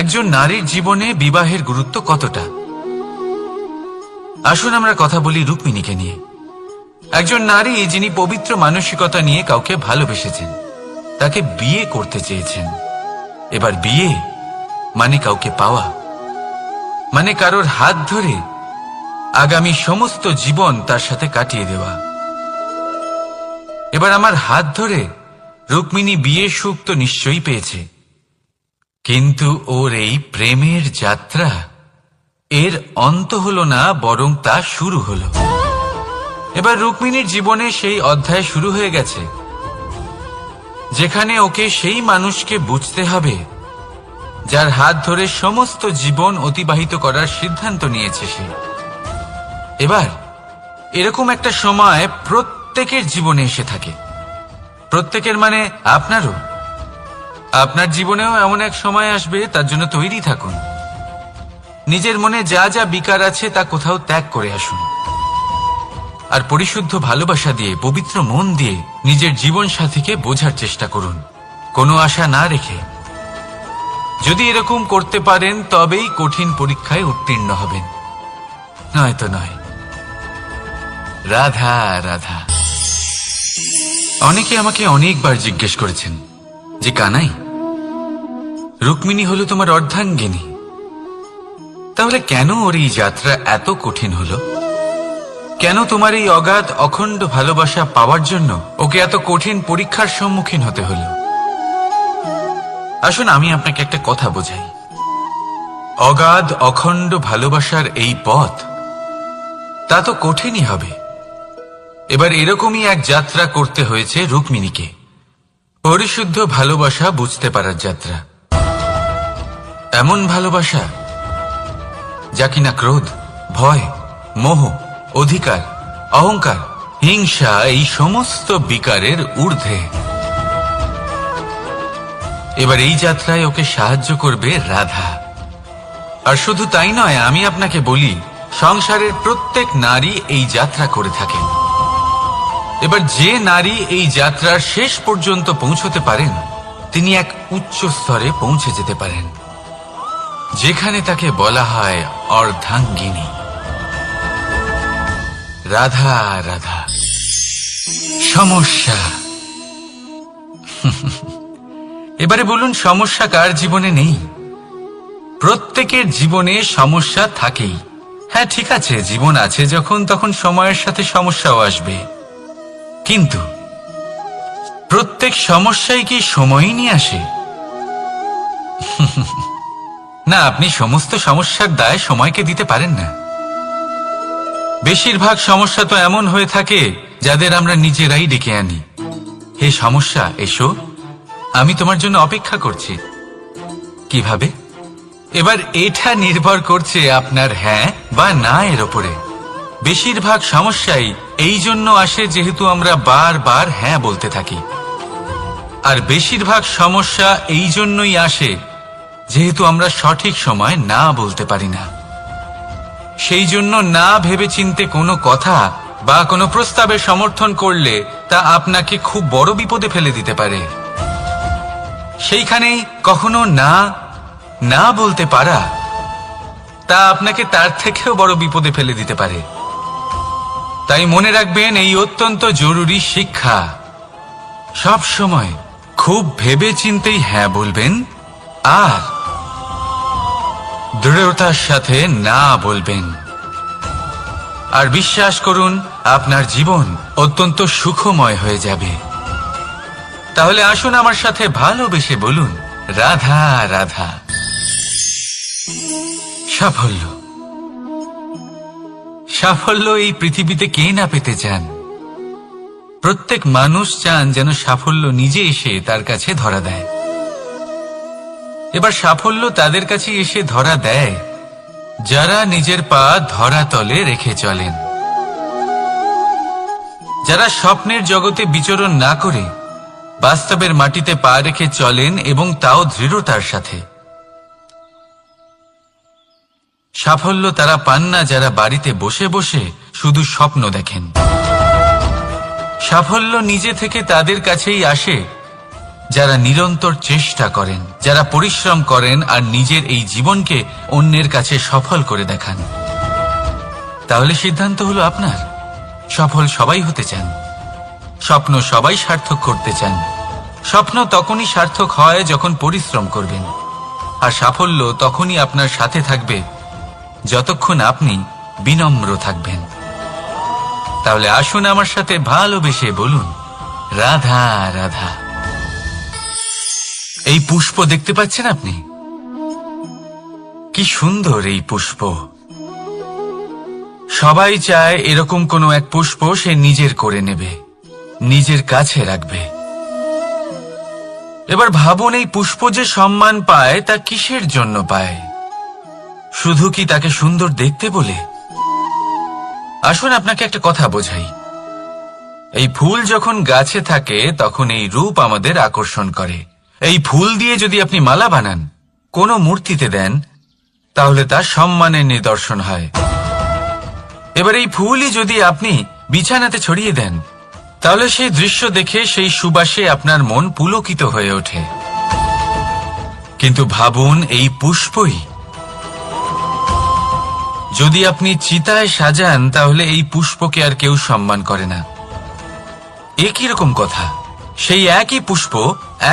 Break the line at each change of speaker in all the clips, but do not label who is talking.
একজন নারীর জীবনে বিবাহের গুরুত্ব কতটা। আসুন আমরা কথা বলি রুক্মিণীকে নিয়ে। একজন নারী যিনি পবিত্র মানসিকতা নিয়ে কাউকে ভালোবেসেছেন, তাকে বিয়ে করতে চেয়েছেন। এবার বিয়ে মানে কাউকে পাওয়া, মানে কারোর হাত ধরে আগামী সমস্ত জীবন তার সাথে কাটিয়ে দেওয়া। এবার আমার হাত ধরে রুক্মিণী বিয়ের সুখ তো নিশ্চয়ই পেয়েছে, কিন্তু ওর এই প্রেমের যাত্রা এর অন্ত হলো না, বরং তা শুরু হলো। এবার রুক্মিণীর জীবনে সেই অধ্যায় শুরু হয়ে গেছে, যেখানে ওকে সেই মানুষকে বুঝতে হবে যার হাত ধরে সমস্ত জীবন অতিবাহিত করার সিদ্ধান্ত নিয়েছে সে। এবার এরকম একটা সময় প্রত্যেকের জীবনে এসে থাকে, প্রত্যেকের মানে আপনারও। আপনার জীবনেও এমন এক সময় আসবে, তার জন্য তৈরি থাকুন। নিজের মনে যা যা বিকার আছে তা কোথাও ত্যাগ করে আসুন, আর পরিশুদ্ধ ভালোবাসা দিয়ে, পবিত্র মন দিয়ে নিজের জীবন সাথীকে বোঝার চেষ্টা করুন, কোনো আশা না রেখে। যদি এরকম করতে পারেন তবেই কঠিন পরীক্ষায় উত্তীর্ণ হবেন, নয়তো নয়। রাধা রাধা। অনেকে আমাকে অনেকবার জিজ্ঞেস করেছেন যে কানাই, রুক্মিণী হলো তোমার অর্ধাঙ্গিনী, তাহলে কেন ওর এই যাত্রা এত কঠিন হলো? কেন তোমার এই অগাধ অখণ্ড ভালোবাসা পাওয়ার জন্য ওকে এত কঠিন পরীক্ষার সম্মুখীন হতে হলো? আসুন আমি আপনাকে একটা কথা বোঝাই। অগাধ অখণ্ড ভালোবাসার এই পথ, তা তো কঠিনই হবে। এবার এরকমই এক যাত্রা করতে হয়েছে রুক্মিণীকে, পরিশুদ্ধ ভালোবাসা বুঝতে পারার যাত্রা। এমন ভালোবাসা যা কিনা ক্রোধ, ভয়, মোহ, অধিকার, অহংকার, হিংসা এই সমস্ত বিকারের ঊর্ধ্বে। এবার এই যাত্রায় ওকে সাহায্য করবে রাধা। আর শুধু তাই নয়, আমি আপনাকে বলি, সংসারের প্রত্যেক নারী এই যাত্রা করে থাকেন। এবার যে নারী এই যাত্রার শেষ পর্যন্ত পৌঁছতে পারেন, তিনি এক উচ্চ স্তরে পৌঁছে যেতে পারেন, যেখানে তাকে বলা হয় অর্ধাঙ্গিনী। রাধা রাধা। সমস্যা। এবারে বলুন, সমস্যা কার জীবনে নেই? প্রত্যেকের জীবনে সমস্যা থাকেই। হ্যাঁ ঠিক আছে, জীবন আছে যখন, তখন সময়ের সাথে সমস্যাও আসবে, কিন্তু প্রত্যেক সমস্যাই কি সময়ই নিয়ে আসে? না, আপনি সমস্ত সমস্যার দায় সময়কে দিতে পারেন না। বেশিরভাগ সমস্যা তো এমন হয়ে থাকে যাদের আমরা নিজেরাই ডেকে আনি। হে সমস্যা, এসো, আমি তোমার জন্য অপেক্ষা করছি। কিভাবে? এবার এটা নির্ভর করছে আপনার হ্যাঁ বা না এর ওপরে। বেশিরভাগ সমস্যাই এই জন্য আসে যেহেতু আমরা বারবার হ্যাঁ বলতে থাকি, আর বেশিরভাগ সমস্যা এই জন্যই আসে যেহেতু আমরা সঠিক সময় না বলতে পারি না। সেই জন্য না ভেবেচিন্তে কোনো কথা বা কোনো প্রস্তাবের সমর্থন করলে তা আপনাকে খুব বড় বিপদে ফেলে দিতে পারে। সেইখানেই কখনো না না বলতে পারা, তা আপনাকে তার থেকেও বড় বিপদে ফেলে দিতে পারে। তাই মনে রাখবেন এই অত্যন্ত জরুরি শিক্ষা, সব সময় খুব ভেবেচিন্তেই হ্যাঁ বলবেন, আর দৃঢ়তার সাথে না বলবেন। আর বিশ্বাস করুন, আপনার জীবন অত্যন্ত সুখময় হয়ে যাবে। তাহলে আসুন আমার সাথে ভালোবেসে বলুন, রাধা রাধা। সাফল্য। সাফল্য এই পৃথিবীতে কে না পেতে চান? প্রত্যেক মানুষ চান যেন সাফল্য নিজে এসে তার কাছে ধরা দেয়। এবার সাফল্য তাদের কাছে এসে ধরা দেয় যারা নিজের পা ধরাতলে রেখে চলেন, যারা স্বপ্নের জগতে বিচরণ না করে বাস্তবের মাটিতে পা রেখে চলেন, এবং তাও দৃঢ়তার সাথে। সাফল্য তারা পান না যারা বাড়িতে বসে বসে শুধু স্বপ্ন দেখেন। সাফল্য নিজে থেকে তাদের কাছেই আসে যারা নিরন্তর চেষ্টা করেন, যারা পরিশ্রম করেন আর নিজের এই জীবনকে অন্যের কাছে সফল করে দেখান। তাহলে সিদ্ধান্ত হলো আপনার। সফল সবাই হতে চান, স্বপ্ন সবাই সার্থক করতে চান। স্বপ্ন তখনই সার্থক হয় যখন পরিশ্রম করবেন, আর সাফল্য তখনই আপনার সাথে থাকবে যতক্ষণ আপনি বিনম্র থাকবেন। তাহলে আসুন আমার সাথে ভালোবেসে বলুন, রাধা রাধা। এই পুষ্প দেখতে পাচ্ছেন আপনি? কি সুন্দর এই পুষ্প। সবাই চায় এরকম কোনো এক পুষ্প সে নিজের করে নেবে, নিজের কাছে রাখবে। এবার ভাবুন, এই পুষ্প যে সম্মান পায় তা কিসের জন্য পায়? শুধু কি তাকে সুন্দর দেখতে বলে? আসুন আপনাকে একটা কথা বোঝাই। এই ফুল যখন গাছে থাকে তখন এই রূপ আমাদের আকর্ষণ করে। এই ফুল দিয়ে যদি আপনি মালা বানান, কোনো মূর্তিতে দেন, তাহলে তা সম্মানের নিদর্শন হয়। এবার এই ফুলই যদি আপনি বিছানাতে ছড়িয়ে দেন, তাহলে সেই দৃশ্য দেখে সেই সুবাসে আপনার মন পুলকিত হয়ে ওঠে। কিন্তু ভাবুন, এই পুষ্পই যদি আপনি চিতায় সাজান, তাহলে এই পুষ্পকে আর কেউ সম্মান করে না। একই রকম কথা, সেই একই পুষ্প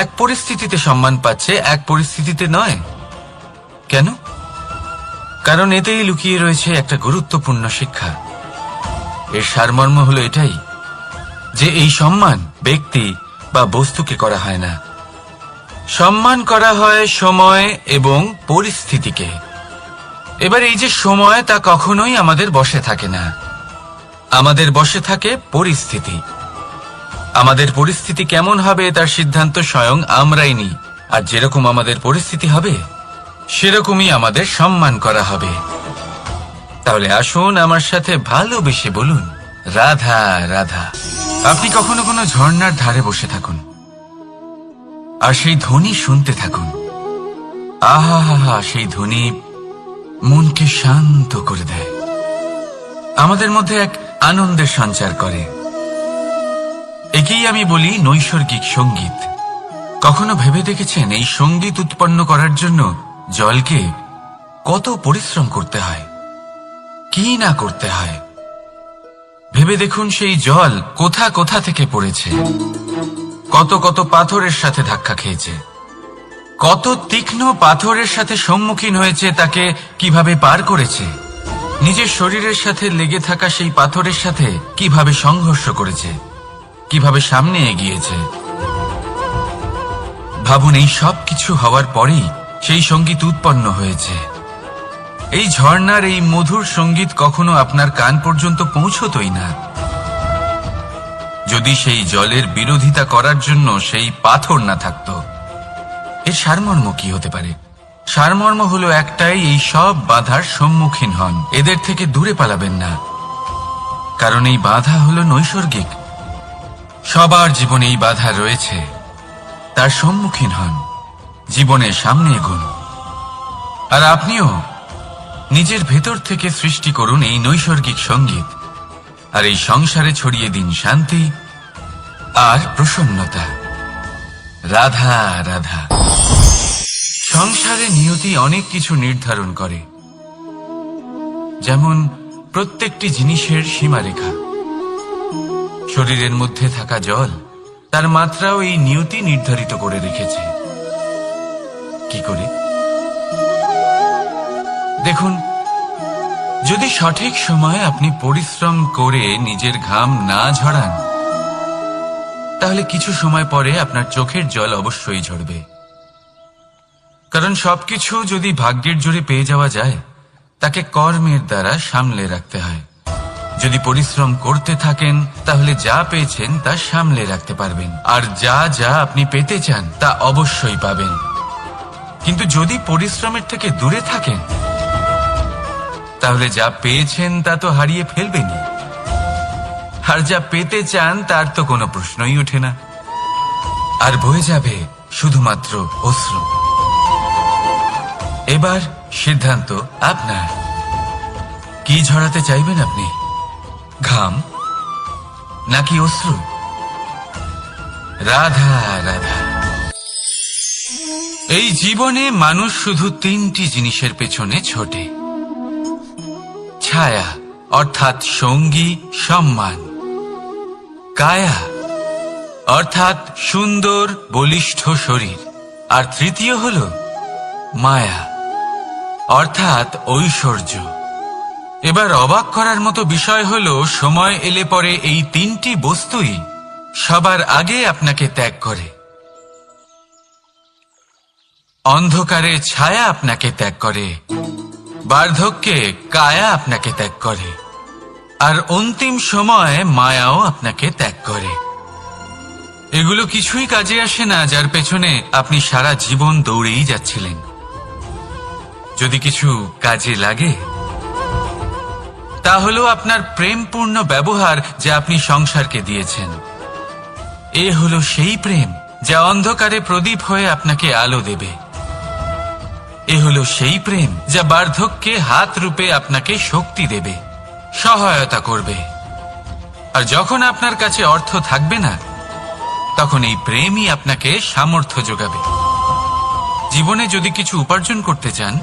এক পরিস্থিতিতে সম্মান পাচ্ছে, এক পরিস্থিতিতে নয়। কেন? কারণ এতেই লুকিয়ে রয়েছে একটা গুরুত্বপূর্ণ শিক্ষা। এর সারমর্ম হলো এটাই যে এই সম্মান ব্যক্তি বা বস্তুকে করা হয় না, সম্মান করা হয় সময় এবং পরিস্থিতিকে। এবার এই যে সময়, তা কখনোই আমাদের বশে থাকে না। আমাদের বশে থাকে পরিস্থিতি। আমাদের পরিস্থিতি কেমন হবে তার সিদ্ধান্ত স্বয়ং আমরাই নিই, আর যেরকম আমাদের পরিস্থিতি হবে সেরকমই আমাদের সম্মান করা হবে। তাহলে আসুন আমার সাথে ভালোবেসে বলুন, রাধা রাধা। আপনি কখনো কোনো ঝর্ণার ধারে বসে থাকুন আর সেই ধ্বনি শুনতে থাকুন। আহা হা হা, সেই ধ্বনি মনকে শান্ত করে দেয়, আমাদের মধ্যে এক আনন্দের সঞ্চার করে। একেই আমি বলি নৈসর্গিক সঙ্গীত। কখনো ভেবে দেখেছেন এই সঙ্গীত উৎপন্ন করার জন্য জলকে কত পরিশ্রম করতে হয়, কি না করতে হয়? ভেবে দেখুন, সেই জল কোথা কোথা থেকে পড়েছে, কত কত পাথরের সাথে ধাক্কা খেয়েছে, কত তীক্ষ্ণ পাথরের সাথে সম্মুখীন হয়েছে, তাকে কিভাবে পার করেছে, নিজের শরীরের সাথে লেগে থাকা সেই পাথরের সাথে কিভাবে সংঘর্ষ করেছে, কিভাবে সামনে এগিয়েছে। ভাবুন, এই সব কিছু হওয়ার পরেই সেই সঙ্গীত উৎপন্ন হয়েছে। এই ঝর্ণার এই মধুর সঙ্গীত কখনো আপনার কান পর্যন্ত পৌঁছতই না যদি সেই জলের বিরোধিতা করার জন্য সেই পাথর না থাকত। এর সারমর্ম কি হতে পারে? সারমর্ম হলো একটাই, এই সব বাধার সম্মুখীন হন, এদের থেকে দূরে পালাবেন না। কারণ এই বাধা হলো নৈসর্গিক, সবার জীবনে এই বাধা রয়েছে। তার সম্মুখীন হন, জীবনের সামনে এগোন। আর আপনিও নিজের ভেতর থেকে সৃষ্টি করুন এই নৈসর্গিক সঙ্গীত, আর এই সংসারে ছড়িয়ে দিন শান্তি আর প্রসন্নতা। রাধা রাধা। সংসারে নিয়তি অনেক কিছু নির্ধারণ করে, যেমন প্রত্যেকটি জিনিসের সীমারেখা। শরীরের মধ্যে থাকা জল, তার মাত্রাও এই নিয়তি নির্ধারিত করে রেখেছে। কি করে? দেখুন, যদি সঠিক সময়ে আপনি পরিশ্রম করে নিজের ঘাম না ঝরান, তাহলে কিছু সময় পরে আপনার চোখের জল অবশ্যই ঝরবে। কারণ সবকিছু যদি ভাগ্যের জোরে পেয়ে যাওয়া যায়, তাকে কর্মের দ্বারা সামলে রাখতে হয়। যদি পরিশ্রম করতে থাকেন, তাহলে যা পেয়েছেন তা সামলে রাখতে পারবেন, আর যা যা আপনি পেতে চান তা অবশ্যই পাবেন। কিন্তু যদি পরিশ্রমের থেকে দূরে থাকেন, তাহলে যা পেয়েছেন তা তো হারিয়ে ফেলবেনই, আর যা পেতে চান তার তো কোনো প্রশ্নই ওঠে না, আর বয়ে যাবে শুধুমাত্র অশ্রু। এবার সিদ্ধান্ত আপনার। কি ঝরাতে চাইবেন আপনি? ঘাম নাকি অশ্রু? রাধা রাধা। এই জীবনে মানুষ শুধু তিনটি জিনিসের পেছনে ছোটে: ছায়া অর্থাৎ সঙ্গী সম্মান, কায়া অর্থাৎ সুন্দর বলিষ্ঠ শরীর, আর তৃতীয় হল মায়া অর্থাৎ ঐশ্বর্য। এবার অবাক করার মতো বিষয় হল, সময় এলে পরে এই তিনটি বস্তুই সবার আগে আপনাকে ত্যাগ করে। অন্ধকারে ছায়া আপনাকে ত্যাগ করে, বার্ধক্যে কায়া আপনাকে ত্যাগ করে, আর অন্তিম সময়ে মায়াও আপনাকে ত্যাগ করে। এগুলো কিছুই কাজে আসে না যার পেছনে আপনি সারা জীবন দৌড়েই যাচ্ছিলেন। যদি কিছু কাজে লাগে তা হলো আপনার প্রেমপূর্ণ ব্যবহার যা আপনি সংসারকে দিয়েছেন। এ হলো সেই প্রেম যা অন্ধকারে প্রদীপ হয়ে আপনাকে আলো দেবে। এ হলো সেই প্রেম যা বার্ধক্যে হাত রূপে আপনাকে শক্তি দেবে, সহায়তা করবে। আর যখন আপনার কাছে অর্থ থাকবে না, তখন এই প্রেমই আপনাকে সামর্থ্য যোগাবে। জীবনে যদি কিছু উপার্জন করতে চান,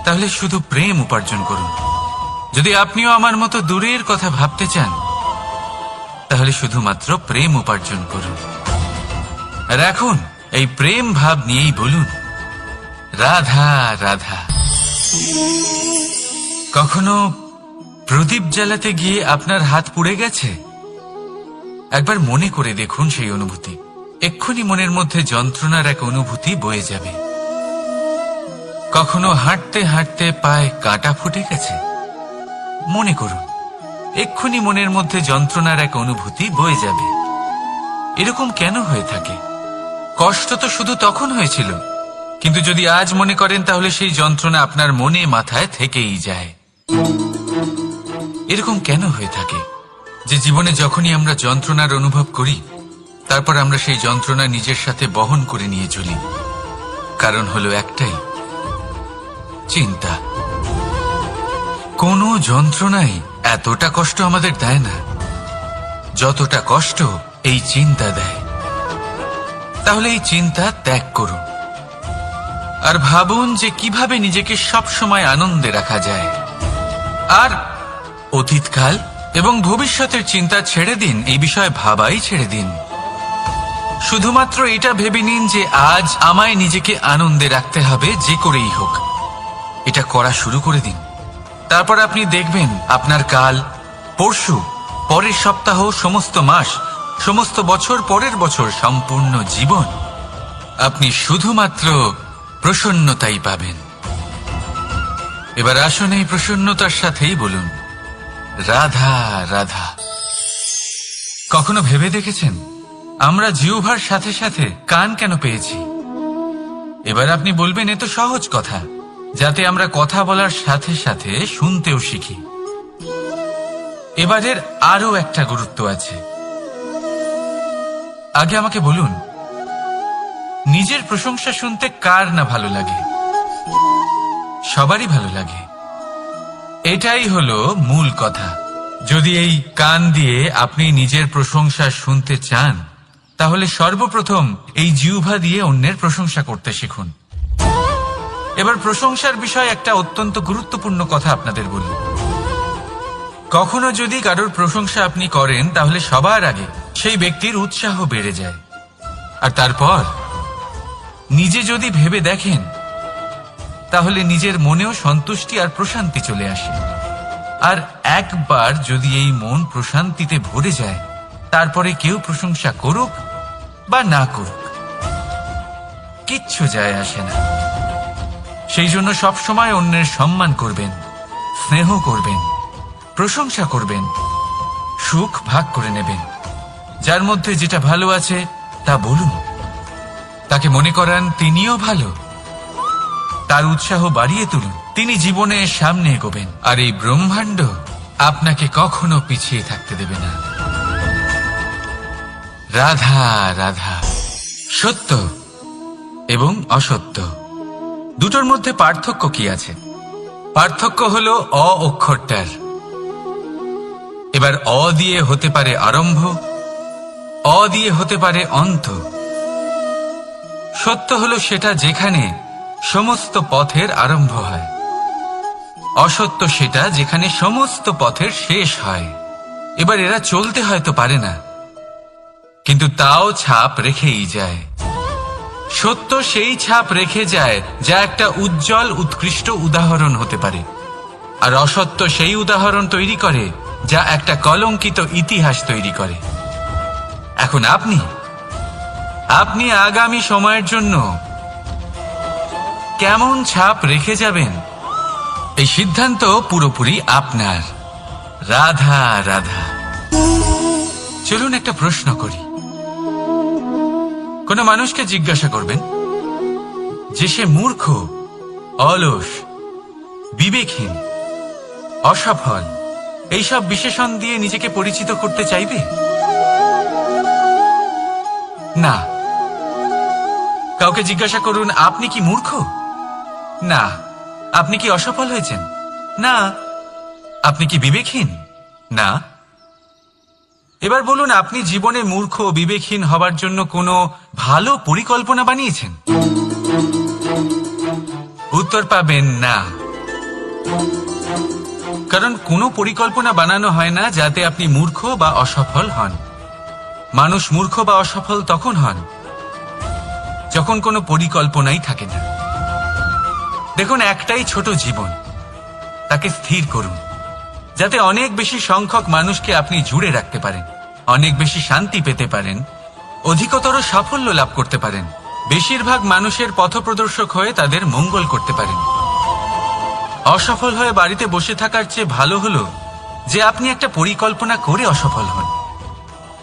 তাহলে শুধু প্রেম উপার্জন করুন। যদি আপনিও আমার মতো দূরের কথা ভাবতে চান, তাহলে শুধুমাত্র প্রেম উপার্জন করুন। আর এখন এই প্রেম ভাব নিয়েই বলুন, রাধা রাধা। কখনো প্রদীপ জ্বালাতে গিয়ে আপনার হাত পুড়ে গেছে? একবার মনে করে দেখুন সেই অনুভূতি। এক্ষুনি মনের মধ্যে যন্ত্রণার এক অনুভূতি বয়ে যাবে। কখনো হাঁটতে হাঁটতে পায়ে কাঁটা ফুটে গেছে? মনে করুন, এক্ষুনি মনের মধ্যে যন্ত্রণার এক অনুভূতি বয়ে যাবে। এরকম কেন হয়ে থাকে? কষ্ট তো শুধু তখন হয়েছিল, কিন্তু যদি আজ মনে করেন তাহলে সেই যন্ত্রণা আপনার মনে মাথায় থেকেই যায়। এরকম কেন হয়ে থাকে যে জীবনে যখনই আমরা যন্ত্রণার অনুভব করি, তারপর আমরা সেই যন্ত্রণা নিজের সাথে বহন করে নিয়ে চলি? কারণ হলো একটাই, চিন্তা। কোনো যন্ত্রণাই এতটা কষ্ট আমাদের দেয় না যতটা কষ্ট এই চিন্তা দেয়। তাহলে এই চিন্তা ত্যাগ করুন আর ভাবুন যে কিভাবে নিজেকে সব সময় আনন্দে রাখা যায়। আর অতীতকাল এবং ভবিষ্যতের চিন্তা ছেড়ে দিন, এই বিষয়ে ভাবাই ছেড়ে দিন। শুধুমাত্র এটা ভেবে নিন যে আজ আমায় নিজেকে আনন্দে রাখতে হবে, যে করেই হোক। এটা করা শুরু করে দিন। তারপর আপনি দেখবেন আপনার কাল, পরশু, পরের সপ্তাহ, সমস্ত মাস, সমস্ত বছর, পরের বছর, সম্পূর্ণ জীবন আপনি শুধুমাত্র প্রসন্নতাই পাবেন। এবার আসুন এই প্রসন্নতার সাথেই বলুন, রাধা রাধা। কখনো ভেবে দেখেছেন আমরা জিহ্বার সাথে সাথে কান কেন পেয়েছি? এবার আপনি বলবেন, এ তো সহজ কথা, যাতে আমরা কথা বলার সাথে সাথে শুনতেও শিখি। এবারের আরো একটা গুরুত্ব আছে। আগে আমাকে বলুন, নিজের প্রশংসা শুনতে কার না ভালো লাগে? সবারই ভালো লাগে। এটাই হলো মূল কথা। যদি এই কান দিয়ে আপনি নিজের প্রশংসা শুনতে চান, তাহলে সর্বপ্রথম এই জিহ্বা দিয়ে অন্যের প্রশংসা করতে শিখুন। এবার প্রশংসার বিষয়ে একটা অত্যন্ত গুরুত্বপূর্ণ কথা আপনাদের বলি। কখনো যদি কারোর প্রশংসা আপনি করেন, তাহলে সবার আগে সেই ব্যক্তির উৎসাহ বেড়ে যায়। আর তারপর নিজে যদি ভেবে দেখেন, তাহলে নিজের মনেও সন্তুষ্টি আর প্রশান্তি চলে আসে। আর একবার যদি এই মন প্রশান্তিতে ভরে যায়, তারপরে কেউ প্রশংসা করুক বা না করুক, কিচ্ছু যায় আসে না। সেই জন্য সবসময় অন্যের সম্মান করবেন, স্নেহ করবেন, প্রশংসা করবেন, সুখ ভাগ করে নেবেন। যার মধ্যে যেটা ভালো আছে তা বলুন, তাকে মনে করান তিনিও ভালো, তার উৎসাহ বাড়িয়ে তুলুন। তিনি জীবনে সামনে এগোবেন, আর এই ব্রহ্মাণ্ড আপনাকে কখনো পিছিয়ে থাকতে দেবে না। রাধা রাধা। সত্য এবং অসত্য দুটোর মধ্যে পার্থক্য কি আছে? পার্থক্য হলো অ অক্ষরটার। এবার অ দিয়ে হতে পারে আরম্ভ, অ দিয়ে হতে পারে অন্ত, সত্য হলো সেটা যেখানে সমস্ত পথের আরম্ভ হয়, অসত্য সেটা যেখানে সমস্ত পথের শেষ হয়। এবার এরা চলতে হয়তো পারে না, কিন্তু তাও ছাপ রেখেই যায়। সত্য সেই ছাপ রেখে যায় যা একটা উজ্জ্বল উৎকৃষ্ট উদাহরণ হতে পারে, আর অসত্য সেই উদাহরণ তৈরি করে যা একটা কলঙ্কিত ইতিহাস তৈরি করে। এখন আপনি আগামী সময়ের জন্য কেমন ছাপ রেখে যাবেন, এই সিদ্ধান্ত পুরোপুরি আপনার। রাধা রাধা। চলুন একটা প্রশ্ন করি। কোন মানুষকে জিজ্ঞাসা করবেন যে সে মূর্খ, অলস, বিবেকহীন, অসফল এইসব বিশেষণ দিয়ে নিজেকে পরিচিত করতে চাইবে? না। কাউকে জিজ্ঞাসা করুন আপনি কি মূর্খ? না। আপনি কি অসফল হয়েছেন? না। আপনি কি বিবেকহীন? না। এবার বলুন আপনি জীবনে মূর্খ ও বিবেকহীন হবার জন্য কোনো ভালো পরিকল্পনা বানিয়েছেন? উত্তর পাবেন না। কারণ কোনো পরিকল্পনা বানানো হয় না যাতে আপনি মূর্খ বা অসফল হন। মানুষ মূর্খ বা অসফল তখন হন যখন কোনো পরিকল্পনাই থাকে না। দেখুন, একটাই ছোট জীবন, তাকে স্থির করুন যাতে অনেক বেশি সংখ্যক মানুষকে আপনি জুড়ে রাখতে পারেন, অনেক বেশি শান্তি পেতে পারেন, অধিকতর সাফল্য লাভ করতে পারেন, বেশিরভাগ মানুষের পথপ্রদর্শক হয়ে তাদের মঙ্গল করতে পারেন। অসফল হয়ে বাড়িতে বসে থাকার চেয়ে ভালো হলো যে আপনি একটা পরিকল্পনা করে অসফল হন,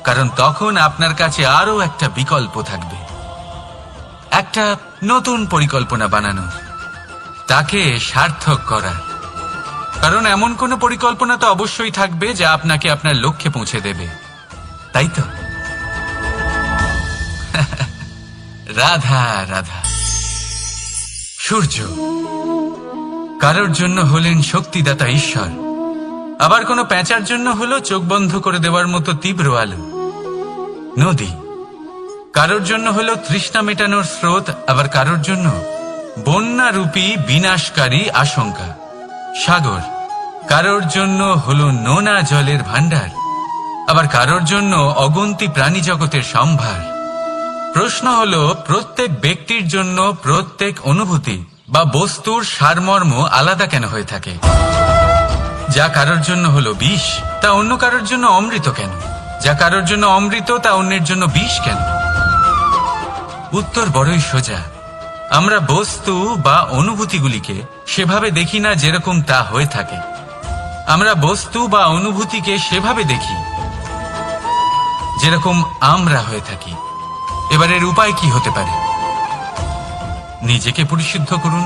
কারণ তখন আপনার কাছে আরো একটা বিকল্প থাকবে, একটা নতুন পরিকল্পনা বানানো, তাকে সার্থক করা। কারণ এমন কোনো পরিকল্পনা তো অবশ্যই থাকবে যা আপনাকে আপনার লক্ষ্যে পৌঁছে দেবে, তাই তো? রাধা রাধা। সূর্য কারোর জন্য হলেন শক্তিদাতা ঈশ্বর, আবার কোনো প্যাঁচার জন্য হলো চোখ বন্ধ করে দেওয়ার মতো তীব্র আলো। নদী কারোর জন্য হলো তৃষ্ণা মেটানোর স্রোত, আবার কারোর জন্য বন্যারূপী বিনাশকারী আশঙ্কা। সাগর কারোর জন্য হলো নোনা জলের ভান্ডার, আবার কারোর জন্য অগন্তি প্রাণী জগতের সম্ভার। প্রশ্ন হলো প্রত্যেক ব্যক্তির জন্য প্রত্যেক অনুভূতি বা বস্তুর সারমর্ম আলাদা কেন হয়ে থাকে? যা কারোর জন্য হলো বিষ তা অন্য কারোর জন্য অমৃত কেন? যা কারোর জন্য অমৃত তা অন্যের জন্য বিষ কেন? উত্তর বড়ই সোজা। আমরা বস্তু বা অনুভূতিগুলিকে সেভাবে দেখি না যেরকম তা হয়ে থাকে। আমরা বস্তু বা অনুভূতিকে সেভাবে দেখি যেরকম আমরা হয়ে থাকি। এবার এর উপায় কি হতে পারে? নিজেকে পরিশুদ্ধ করুন,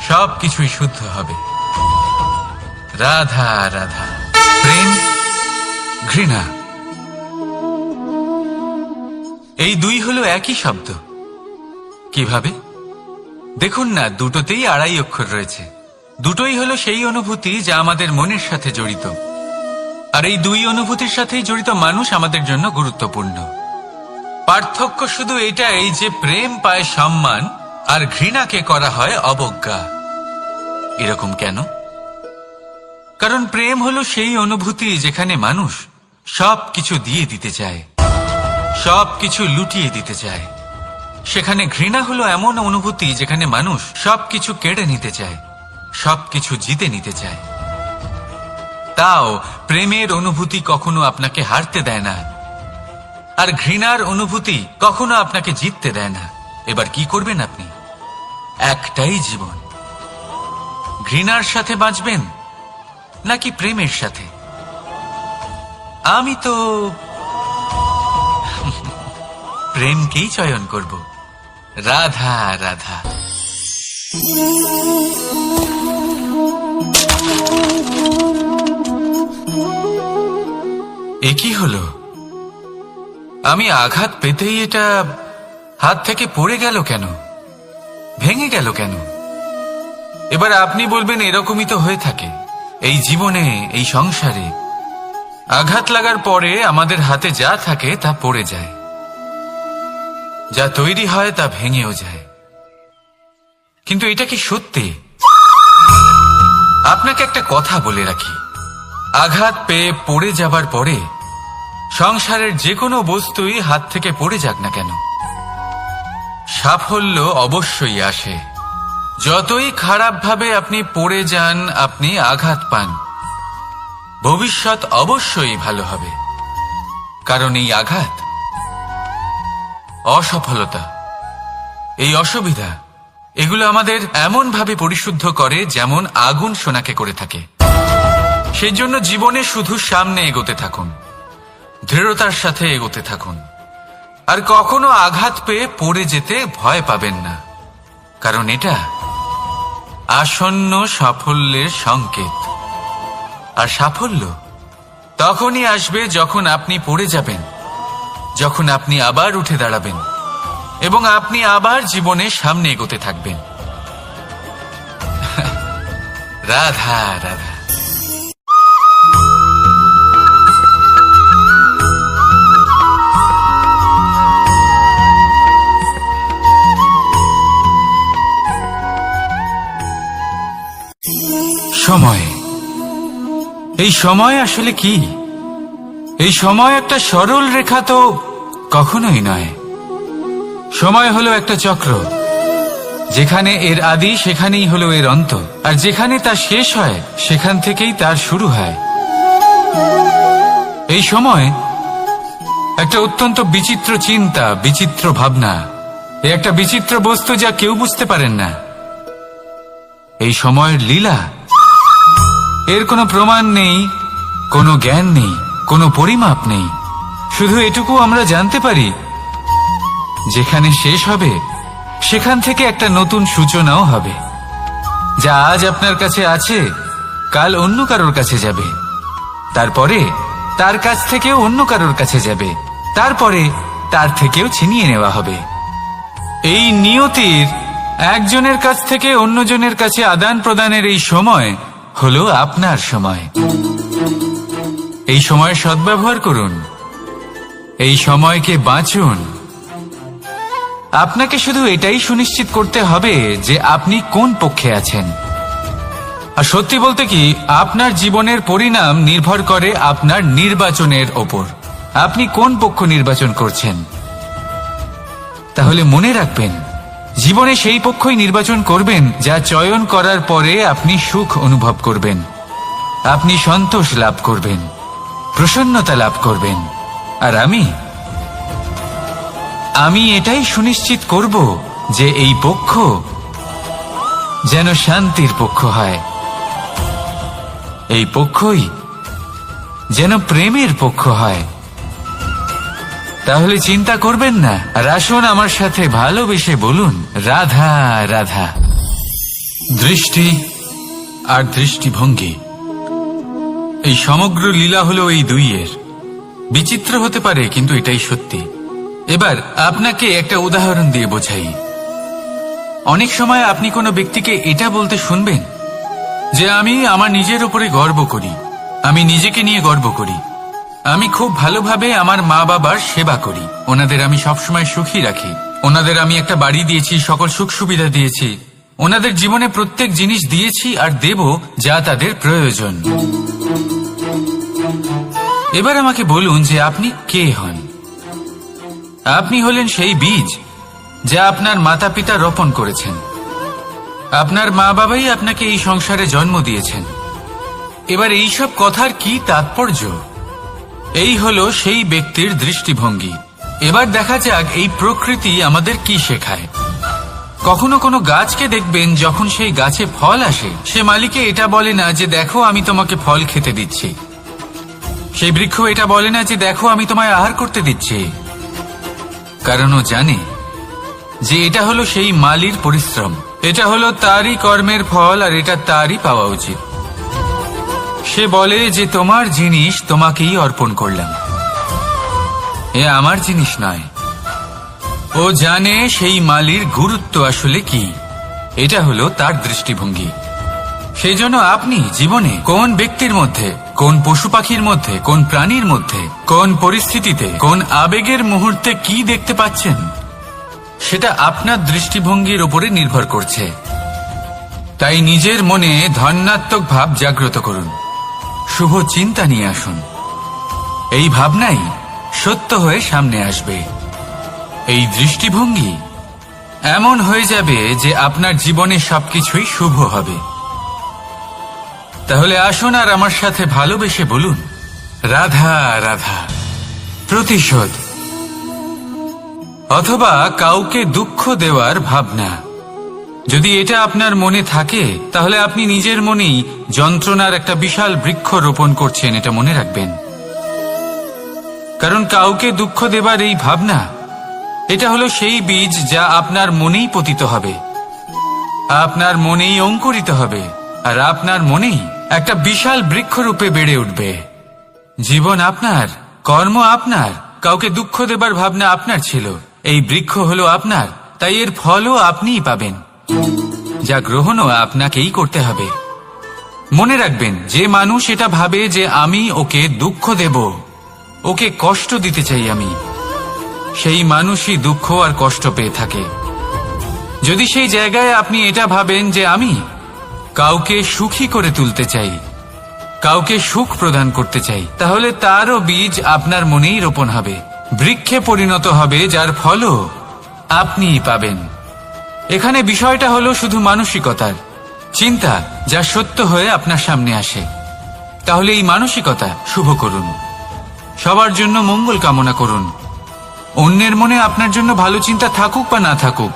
সব কিছুই শুদ্ধ হবে। রাধা রাধা। প্রেম, ঘৃণা, এই দুই হলো একই শব্দ। কিভাবে? দেখুন না, দুটোতেই আড়াই অক্ষর রয়েছে। দুটোই হলো সেই অনুভূতি যা আমাদের মনের সাথে জড়িত, আর এই দুই অনুভূতির সাথেই জড়িত মানুষ আমাদের জন্য গুরুত্বপূর্ণ। পার্থক্য শুধু এটাই যে প্রেম পায় সম্মান আর ঘৃণাকে করা হয় অবজ্ঞা। এরকম কেন? কারণ প্রেম হলো সেই অনুভূতি যেখানে মানুষ সবকিছু দিয়ে দিতে চায়, সবকিছু লুটিয়ে দিতে চায়। সেখানে ঘৃণা হলো এমন অনুভূতি যেখানে মানুষ সবকিছু কেড়ে নিতে চায়, সবকিছু জিতে নিতে চায়। তাও প্রেমের অনুভূতি কখনো আপনাকে হারতে দেয় না, আর ঘৃণার অনুভূতি কখনো আপনাকে জিততে দেয় না। এবার কি করবেন আপনি? একটাই জীবন, ঘৃণার সাথে বাঁচবেন নাকি প্রেমের সাথে? আমি তো প্রেমকেই চয়ন করব। রাধা রাধা। এ কি হলো? আমি আঘাত পেতেই এটা হাত থেকে পড়ে গেল কেন? ভেঙে গেল কেন? এবার আপনি বলবেন এরকমই তো হয়ে থাকে এই জীবনে, এই সংসারে। আঘাত লাগার পরে আমাদের হাতে যা থাকে তা পড়ে যায়। যা তৈরি হয় তা ভেঙেও যায়। কিন্তু এটা কি সত্যি? আপনাকে একটা কথা বলে রাখি, আঘাত পেয়ে পড়ে যাবার পরে সংসারের যে কোনো বস্তুই হাত থেকে পড়ে যাক না কেন, সাফল্য অবশ্যই আসে। যতই খারাপভাবে আপনি পড়ে যান, আপনি আঘাত পান, ভবিষ্যৎ অবশ্যই ভালো হবে। কারণ এই আঘাত, অসফলতা, এই অসুবিধা, এগুলো আমাদের এমন ভাবে পরিশুদ্ধ করে যেমন আগুন সোনাকে করে থাকে। সেই জন্য জীবনে শুধু সামনে এগোতে থাকুন, দৃঢ়তার সাথে এগোতে থাকুন, আর কখনো আঘাত পেয়ে পড়ে যেতে ভয় পাবেন না। কারণ এটা আসন্ন সাফল্যের সংকেত। আর সাফল্য তখনই আসবে যখন আপনি পড়ে যাবেন, যখন আপনি আবার উঠে দাঁড়াবেন এবং আপনি আবার জীবনে সামনে এগোতে থাকবেন। রাধা রাধা। সময়, এই সময় আসলে কি? এই সময় একটা সরল রেখা তো কখনোই নয়। সময় হলো একটা চক্র, যেখানে এর আদি সেখানেই হলো এর অন্ত, আর যেখানে তা শেষ হয় সেখান থেকেই তার শুরু হয়। এই সময় একটা অত্যন্ত বিচিত্র চিন্তা, বিচিত্র ভাবনা, একটা বিচিত্র বস্তু যা কেউ বুঝতে পারেন না। এই সময়ের লীলা, এর কোনো প্রমাণ নেই, কোনো জ্ঞান নেই, কোনো পরিমাপ নেই। শুধু এটুকু আমরা জানতে পারি, যেখানে শেষ হবে সেখান থেকে একটা নতুন সূচনাও হবে। যা আজ আপনার কাছে আছে কাল অন্য কারোর কাছে যাবে, তারপরে তার কাছ থেকেও অন্য কারোর কাছে যাবে, তারপরে তার থেকেও ছিনিয়ে নেওয়া হবে। এই নিয়তির একজনের কাছ থেকে অন্যজনের কাছে আদান প্রদানের এই সময় হলো আপনার সময়। এই সময়ের সদ্ব্যবহার করুন, এই সময়কে বাঁচুন। আপনাকে শুধু এটাই সুনিশ্চিত করতে হবে যে আপনি কোন পক্ষে আছেন। আর সত্যি বলতে কি, আপনার জীবনের পরিণাম নির্ভর করে আপনার নির্বাচনের ওপর। আপনি কোন পক্ষ নির্বাচন করছেন। তাহলে মনে রাখবেন, জীবনে সেই পক্ষই নির্বাচন করবেন যা চয়ন করার পরে আপনি সুখ অনুভব করবেন, আপনি সন্তোষ লাভ করবেন, প্রসন্নতা লাভ করবেন। আর আমি এটাই সুনিশ্চিত করব যে এই পক্ষ যেন শান্তির পক্ষ হয়, এই পক্ষই যেন প্রেমের পক্ষ হয়। তাহলে চিন্তা করবেন না, আর আসুন আমার সাথে ভালোবেসে বলুন রাধা রাধা। দৃষ্টি আর দৃষ্টিভঙ্গি, এই সমগ্র লীলা হলো এই দুইয়ের। বিচিত্র হতে পারে, কিন্তু এটাই সত্যি। এবার আপনাকে একটা উদাহরণ দিয়ে বোঝাই। অনেক সময় আপনি কোনো ব্যক্তিকে এটা বলতে শুনবেন যে আমি আমার নিজের উপরে গর্ব করি, আমি নিজেকে নিয়ে গর্ব করি, আমি খুব ভালোভাবে আমার মা বাবার সেবা করি, ওনাদের আমি সবসময় সুখী রাখি, ওনাদের আমি একটা বাড়ি দিয়েছি, সকল সুখ সুবিধা দিয়েছি, ওনাদের জীবনে প্রত্যেক জিনিস দিয়েছি আর দেব যা তাদের প্রয়োজন। এবার আমাকে বলুন যে আপনি কে হন। আপনি হলেন সেই বীজ যা আপনার মাতা পিতা রোপণ করেছেন। আপনার মা বাবাই আপনাকে এই সংসারে জন্ম দিয়েছেন। এবার এইসব কথার কি তাৎপর্য? এই হলো সেই ব্যক্তির দৃষ্টিভঙ্গি। এবার দেখা যাক এই প্রকৃতি আমাদের কি শেখায়। কখনো কোনো গাছকে দেখবেন, যখন সেই গাছে ফল আসে, সে মালিকে এটা বলে না যে দেখো আমি তোমাকে ফল খেতে দিচ্ছি। সেই বৃক্ষ এটা বলে না যে দেখো আমি তোমায় আহার করতে দিচ্ছি। কারণ ও জানে যে এটা হলো সেই মালির পরিশ্রম, এটা হলো তারই কর্মের ফল, আর এটা তারই পাওয়া উচিত। সে বলে যে তোমার জিনিস তোমাকেই অর্পণ করলাম, এ আমার জিনিস নয়। ও জানে সেই মালির গুরুত্ব আসলে কি। এটা হলো তার দৃষ্টিভঙ্গি। সেই জন্য আপনি জীবনে কোন ব্যক্তির মধ্যে, কোন পশু পাখির মধ্যে, কোন প্রাণীর মধ্যে, কোন পরিস্থিতিতে, কোন আবেগের মুহূর্তে কি দেখতে পাচ্ছেন, সেটা আপনার দৃষ্টিভঙ্গির উপরে নির্ভর করছে। তাই নিজের মনে ধনাত্মক ভাব জাগ্রত করুন, শুভ চিন্তা নিয়ে আসুন। এই ভাবনাই সত্য হয়ে সামনে আসবে। এই দৃষ্টিভঙ্গি এমন হয়ে যাবে যে আপনার জীবনে সবকিছুই শুভ হবে। তাহলে আসুন আর আমার সাথে ভালোবেসে বলুন, রাধা রাধা। প্রতিশোধ অথবা কাউকে দুঃখ দেওয়ার ভাবনা, যদি এটা আপনার মনে থাকে তাহলে আপনি নিজের মনেই যন্ত্রণার একটা বিশাল বৃক্ষ রোপণ করছেন, এটা মনে রাখবেন। কারণ কাউকে দুঃখ দেবার এই ভাবনা, এটা হলো সেই বীজ যা আপনার মনেই পতিত হবে, আপনার মনেই অঙ্কুরিত হবে, আর আপনার মনেই একটা বিশাল বৃক্ষরূপে বেড়ে উঠবে। জীবন আপনার, কর্ম আপনার, কাউকে দুঃখ দেবার ভাবনা আপনার ছিল, এই বৃক্ষ হলো আপনার, তাই এর ফলও আপনিই পাবেন, যা গ্রহণও আপনাকেই করতে হবে। মনে রাখবেন, যে মানুষ এটা ভাবে যে আমি ওকে দুঃখ দেব, ওকে কষ্ট দিতে চাই আমি, সেই মানুষই দুঃখ আর কষ্ট পেয়ে থাকে। যদি সেই জায়গায় আপনি এটা ভাবেন যে আমি কাউকে সুখী করে তুলতে চাই, কাউকে সুখ প্রদান করতে চাই, তাহলে তারও বীজ আপনার মনেই রোপণ হবে, বৃক্ষে পরিণত হবে, যার ফলও আপনিই পাবেন। এখানে বিষয়টা হলো শুধু মানসিকতার চিন্তা, যা সত্য হয়ে আপনার সামনে আসে। তাহলে এই মানসিকতা শুভ করুন, সবার জন্য মঙ্গল কামনা করুন। অন্যের মনে আপনার জন্য ভালো চিন্তা থাকুক বা না থাকুক,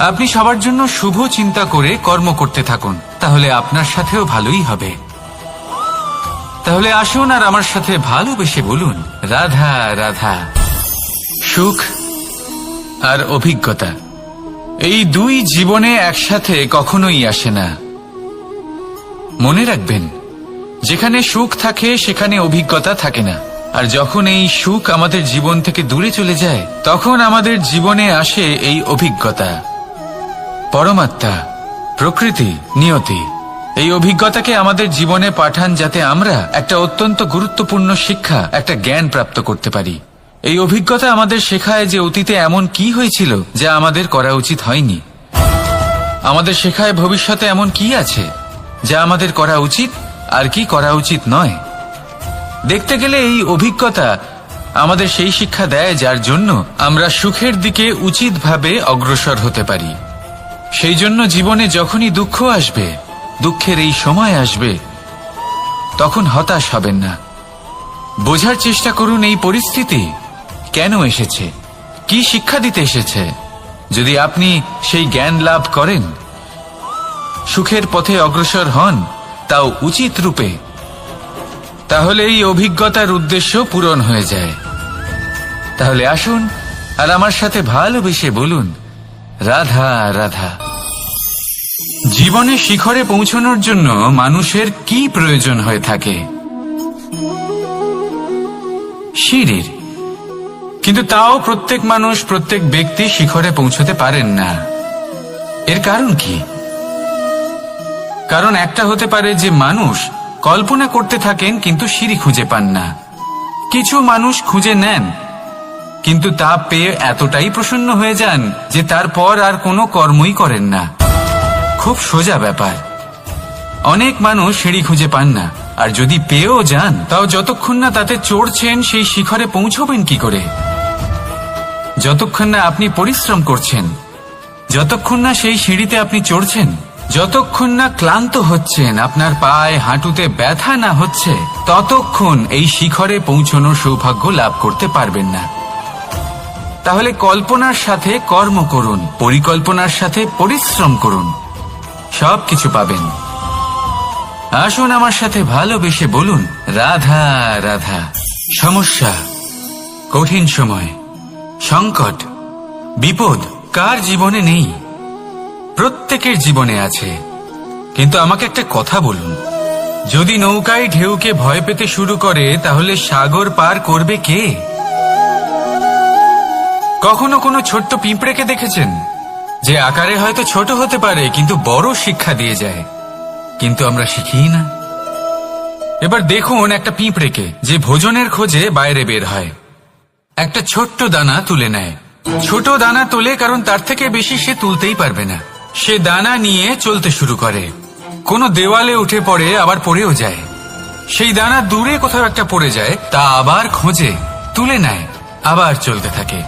আপনি সবার জন্য শুভ চিন্তা করে কর্ম করতে থাকুন, তাহলে আপনার সাথেও ভালোই হবে। তাহলে আসুন আর আমার সাথে ভালোবেসে বলুন, রাধা রাধা। সুখ আর অভিজ্ঞতা, এই দুই জীবনে একসাথে কখনোই আসে না। মনে রাখবেন, যেখানে সুখ থাকে সেখানে অভিজ্ঞতা থাকে না, আর যখন এই সুখ আমাদের জীবন থেকে দূরে চলে যায়, তখন আমাদের জীবনে আসে এই অভিজ্ঞতা। পরমাত্মা, প্রকৃতি, নিয়তি এই অভিজ্ঞতাকে আমাদের জীবনে পাঠান, যাতে আমরা একটা অত্যন্ত গুরুত্বপূর্ণ শিক্ষা, একটা জ্ঞান প্রাপ্ত করতে পারি। এই অভিজ্ঞতা আমাদের শেখায় যে অতীতে এমন কি হয়েছিল যা আমাদের করা উচিত হয়নি। আমাদের শেখায় ভবিষ্যতে এমন কি আছে যা আমাদের করা উচিত আর কি করা উচিত নয়। দেখতে গেলে এই অভিজ্ঞতা আমাদের সেই শিক্ষা দেয় যার জন্য আমরা সুখের দিকে উচিতভাবে অগ্রসর হতে পারি। সেই জন্য জীবনে যখনই দুঃখ আসবে, দুঃখের এই সময় আসবে, তখন হতাশ হবেন না। বোঝার চেষ্টা করুন এই পরিস্থিতি কেন এসেছে, কি শিক্ষা দিতে এসেছে। যদি আপনি সেই জ্ঞান লাভ করেন, সুখের পথে অগ্রসর হন, তাও উচিত রূপে, তাহলে এই অভিজ্ঞতার উদ্দেশ্য পূরণ হয়ে যায়। তাহলে আসুন আর আমার সাথে ভালোবেসে বলুন, রাধা রাধা। জীবনে শিখরে পৌঁছানোর জন্য মানুষের কি প্রয়োজন হয়ে থাকে? সিঁড়ির। কিন্তু তাও প্রত্যেক মানুষ, প্রত্যেক ব্যক্তি শিখরে পৌঁছতে পারেন না। এর কারণ কি? কারণ একটা হতে পারে যে মানুষ কল্পনা করতে থাকেন কিন্তু সিঁড়ি খুঁজে পান না। কিছু মানুষ খুঁজে নেন কিন্তু তা পেয়ে এতটাই প্রসন্ন হয়ে যান যে তারপর আর কোনো কর্মই করেন না। খুব সোজা ব্যাপার। অনেক মানুষ সিঁড়ি খুঁজে পান না, আর যদি পেয়েও যান তাও যতক্ষণ না তাতে চড়ছেন সেই শিখরে পৌঁছবেন কি করে? যতক্ষণ না আপনি পরিশ্রম করছেন, যতক্ষণ না সেই সিঁড়িতে আপনি চড়ছেন, যতক্ষণ না ক্লান্ত হচ্ছেন, আপনার পায়ে হাঁটুতে ব্যথা না হচ্ছে, ততক্ষণ এই শিখরে পৌঁছানোর সৌভাগ্য লাভ করতে পারবেন না। তাহলে কল্পনার সাথে কর্ম করুন, পরিকল্পনার সাথে পরিশ্রম করুন, সবকিছু পাবেন। আসুন আমার সাথে ভালোবেসে বলুন, রাধা রাধা। সমস্যা, কঠিন সময়, সংকট, বিপদ কার জীবনে নেই? প্রত্যেকের জীবনে আছে। কিন্তু আমাকে একটা কথা বলুন, যদি নৌকায় ঢেউকে ভয় পেতে শুরু করে, তাহলে সাগর পার করবে কে? কখনো কোনো ছোট্ট পিঁপড়েকে দেখেছেন, যে আকারে হয়তো ছোট হতে পারে কিন্তু বড় শিক্ষা দিয়ে যায়? কিন্তু আমরা শিখি না। এবার দেখুন একটা পিঁপড়েকে, যে ভোজনের খোঁজে বাইরে বের হয়, একটা ছোট্ট দানা তুলে নেয়, ছোট দানা তোলে কারণ তার থেকে বেশি সে তুলতেই পারবে না। সে দানা নিয়ে চলতে শুরু করে, কোনো দেওয়ালে উঠে পড়ে, আবার পড়েও যায়। সেই দানা দূরে কোথাও একটা পড়ে যায়, তা আবার খোঁজে, তুলে নেয়, আবার চলতে থাকে।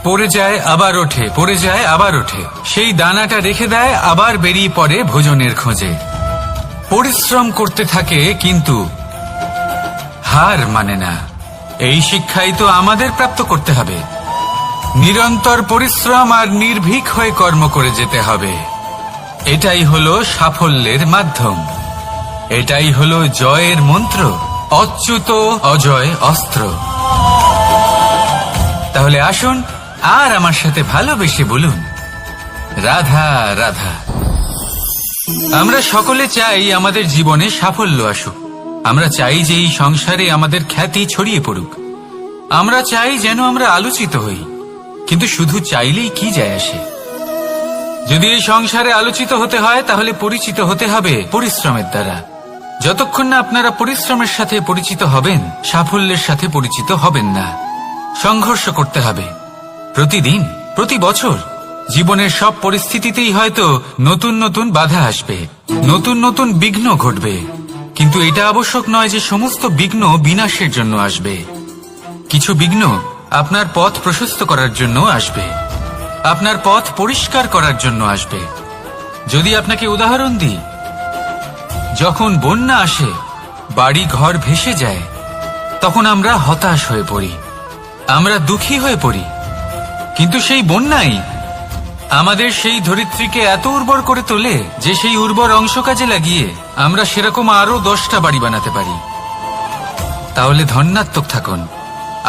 পড়ে যায় আবার ওঠে, পড়ে যায় আবার ওঠে, সেই দানাটা রেখে দেয়, আবার বেরিয়ে পড়ে ভোজনের খোঁজে। পরিশ্রম করতে থাকে কিন্তু হার মানে না। এই শিক্ষাই তো আমাদের প্রাপ্ত করতে হবে। নিরন্তর পরিশ্রম আর নির্ভীক হয়ে কর্ম করে যেতে হবে। এটাই হলো সাফল্যের মাধ্যম, এটাই হলো জয়ের মন্ত্র, অচ্যুত অজয় অস্ত্র। তাহলে আসুন আর আমার সাথে ভালোবেসে বলুন, রাধা রাধা। আমরা সকলে চাই আমাদের জীবনে সাফল্য আসুক। আমরা চাই যে এই সংসারে আমাদের খ্যাতি ছড়িয়ে পড়ুক। আমরা চাই যেন আমরা আলোচিত হই। কিন্তু শুধু চাইলেই কি যায় আসে? যদি এই সংসারে আলোচিত হতে হয় তাহলে পরিচিত হতে হবে পরিশ্রমের দ্বারা। যতক্ষণ না আপনারা পরিশ্রমের সাথে পরিচিত হবেন, সাফল্যের সাথে পরিচিত হবেন না। সংঘর্ষ করতে হবে প্রতিদিন, প্রতি বছর। জীবনের সব পরিস্থিতিতেই হয়তো নতুন নতুন বাধা আসবে, নতুন নতুন বিঘ্ন ঘটবে। কিন্তু এটা আবশ্যক নয় যে সমস্ত বিঘ্ন বিনাশের জন্য আসবে। কিছু বিঘ্ন আপনার পথ প্রশস্ত করার জন্য আসবে, আপনার পথ পরিষ্কার করার জন্য আসবে। যদি আপনাকে উদাহরণ দিই, যখন বন্যা আসে, বাড়ি ঘর ভেসে যায়, তখন আমরা হতাশ হয়ে পড়ি, আমরা দুঃখী হয়ে পড়ি। কিন্তু সেই বন্যাই আমাদের সেই ধরিত্রীকে এত উর্বর করে তোলে যে সেই উর্বর অংশ কাজে লাগিয়ে আমরা সেরকম আরো 10টা বাড়ি বানাতে পারি। তাহলে ধন্যাত্মক থাকুন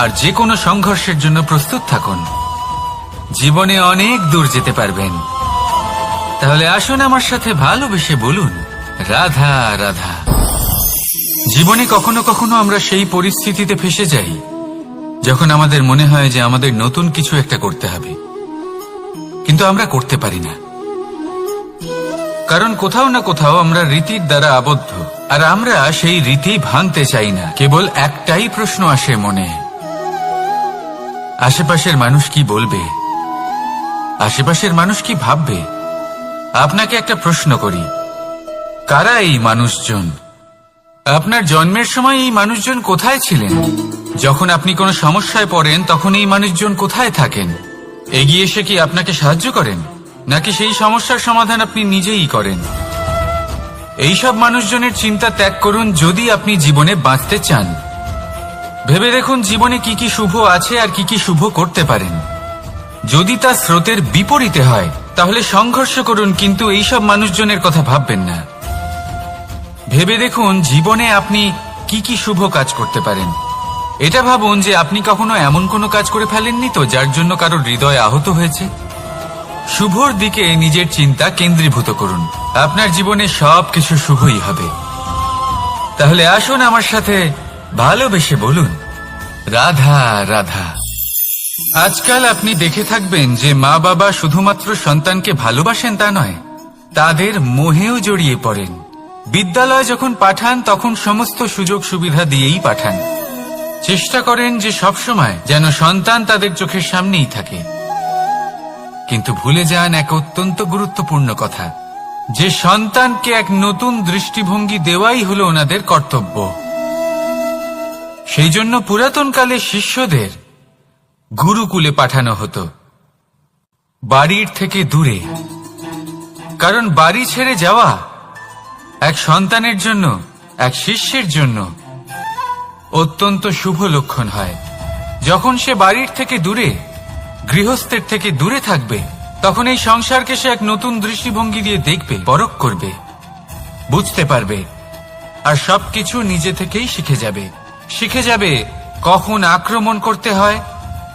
আর যে কোনো সংঘর্ষের জন্য প্রস্তুত থাকুন। জীবনে অনেক দূর যেতে পারবেন। তাহলে আসুন আমার সাথে ভালোবেসে বলুন, রাধা রাধা। জীবনে কখনো কখনো আমরা সেই পরিস্থিতিতে ফেসে যাই যখন আমাদের মনে হয় যে আমাদের নতুন কিছু একটা করতে হবে, কিন্তু আমরা করতে পারি না। কারণ কোথাও না কোথাও আমরা রীতির দ্বারা আবদ্ধ, আর আমরা সেই রীতি ভাঙতে চাই না। কেবল একটাই প্রশ্ন আসে মনে, আশেপাশের মানুষ কি বলবে, আশেপাশের মানুষ কি ভাববে। আপনাকে একটা প্রশ্ন করি, কারা এই মানুষজন? আপনার জন্মের সময় এই মানুষজন কোথায় ছিলেন? যখন আপনি কোনো সমস্যায় পড়েন তখন এই মানুষজন কোথায় থাকেন? এগিয়ে এসে কি আপনাকে সাহায্য করেন, নাকি সেই সমস্যার সমাধান আপনি নিজেই করেন? এইসব মানুষজনের চিন্তা ত্যাগ করুন যদি আপনি জীবনে বাঁচতে চান। ভেবে দেখুন জীবনে কি কি শুভ আছে আর কি কি শুভ করতে পারেন। যদি তা স্রোতের বিপরীতে হয় তাহলে সংঘর্ষ করুন, কিন্তু এইসব মানুষজনের কথা ভাববেন না। ভেবে দেখুন জীবনে আপনি কি কি শুভ কাজ করতে পারেন। এটা ভাবুন যে আপনি কখনো এমন কোনো কাজ করে ফেলেননি তো যার জন্য কারো হৃদয় আহত হয়েছে। শুভর দিকে নিজের চিন্তা কেন্দ্রীভূত করুন, আপনার জীবনে সব কিছু শুভই হবে। তাহলে আসুন আমার সাথে ভালোবেসে বলুন, রাধা রাধা। আজকাল আপনি দেখে থাকবেন যে মা বাবা শুধুমাত্র সন্তানকে ভালোবাসেন তা নয়, তাদের মোহেও জড়িয়ে পড়েন। বিদ্যালয়ে যখন পাঠান তখন সমস্ত সুযোগ সুবিধা দিয়েই পাঠান। চেষ্টা করেন যে সবসময় যেন সন্তান তাদের চোখের সামনেই থাকে। কিন্তু ভুলে যান এক অত্যন্ত গুরুত্বপূর্ণ কথা, যে সন্তানকে এক নতুন দৃষ্টিভঙ্গি দেওয়াই হলো ওনাদের কর্তব্য। সেই জন্য পুরাতন কালে শিষ্যদের গুরুকুলে পাঠানো হতো, বাড়ির থেকে দূরে। কারণ বাড়ি ছেড়ে যাওয়া এক সন্তানের জন্য, এক শিষ্যের জন্য অত্যন্ত শুভ লক্ষণ হয়। যখন সে বাড়ির থেকে দূরে, গৃহস্থের থেকে দূরে থাকবে, তখন এই সংসারকে সে এক নতুন দৃষ্টিভঙ্গি দিয়ে দেখবে, পরখ করবে, বুঝতে পারবে, আর সবকিছু নিজে থেকেই শিখে যাবে কখন আক্রমণ করতে হয়,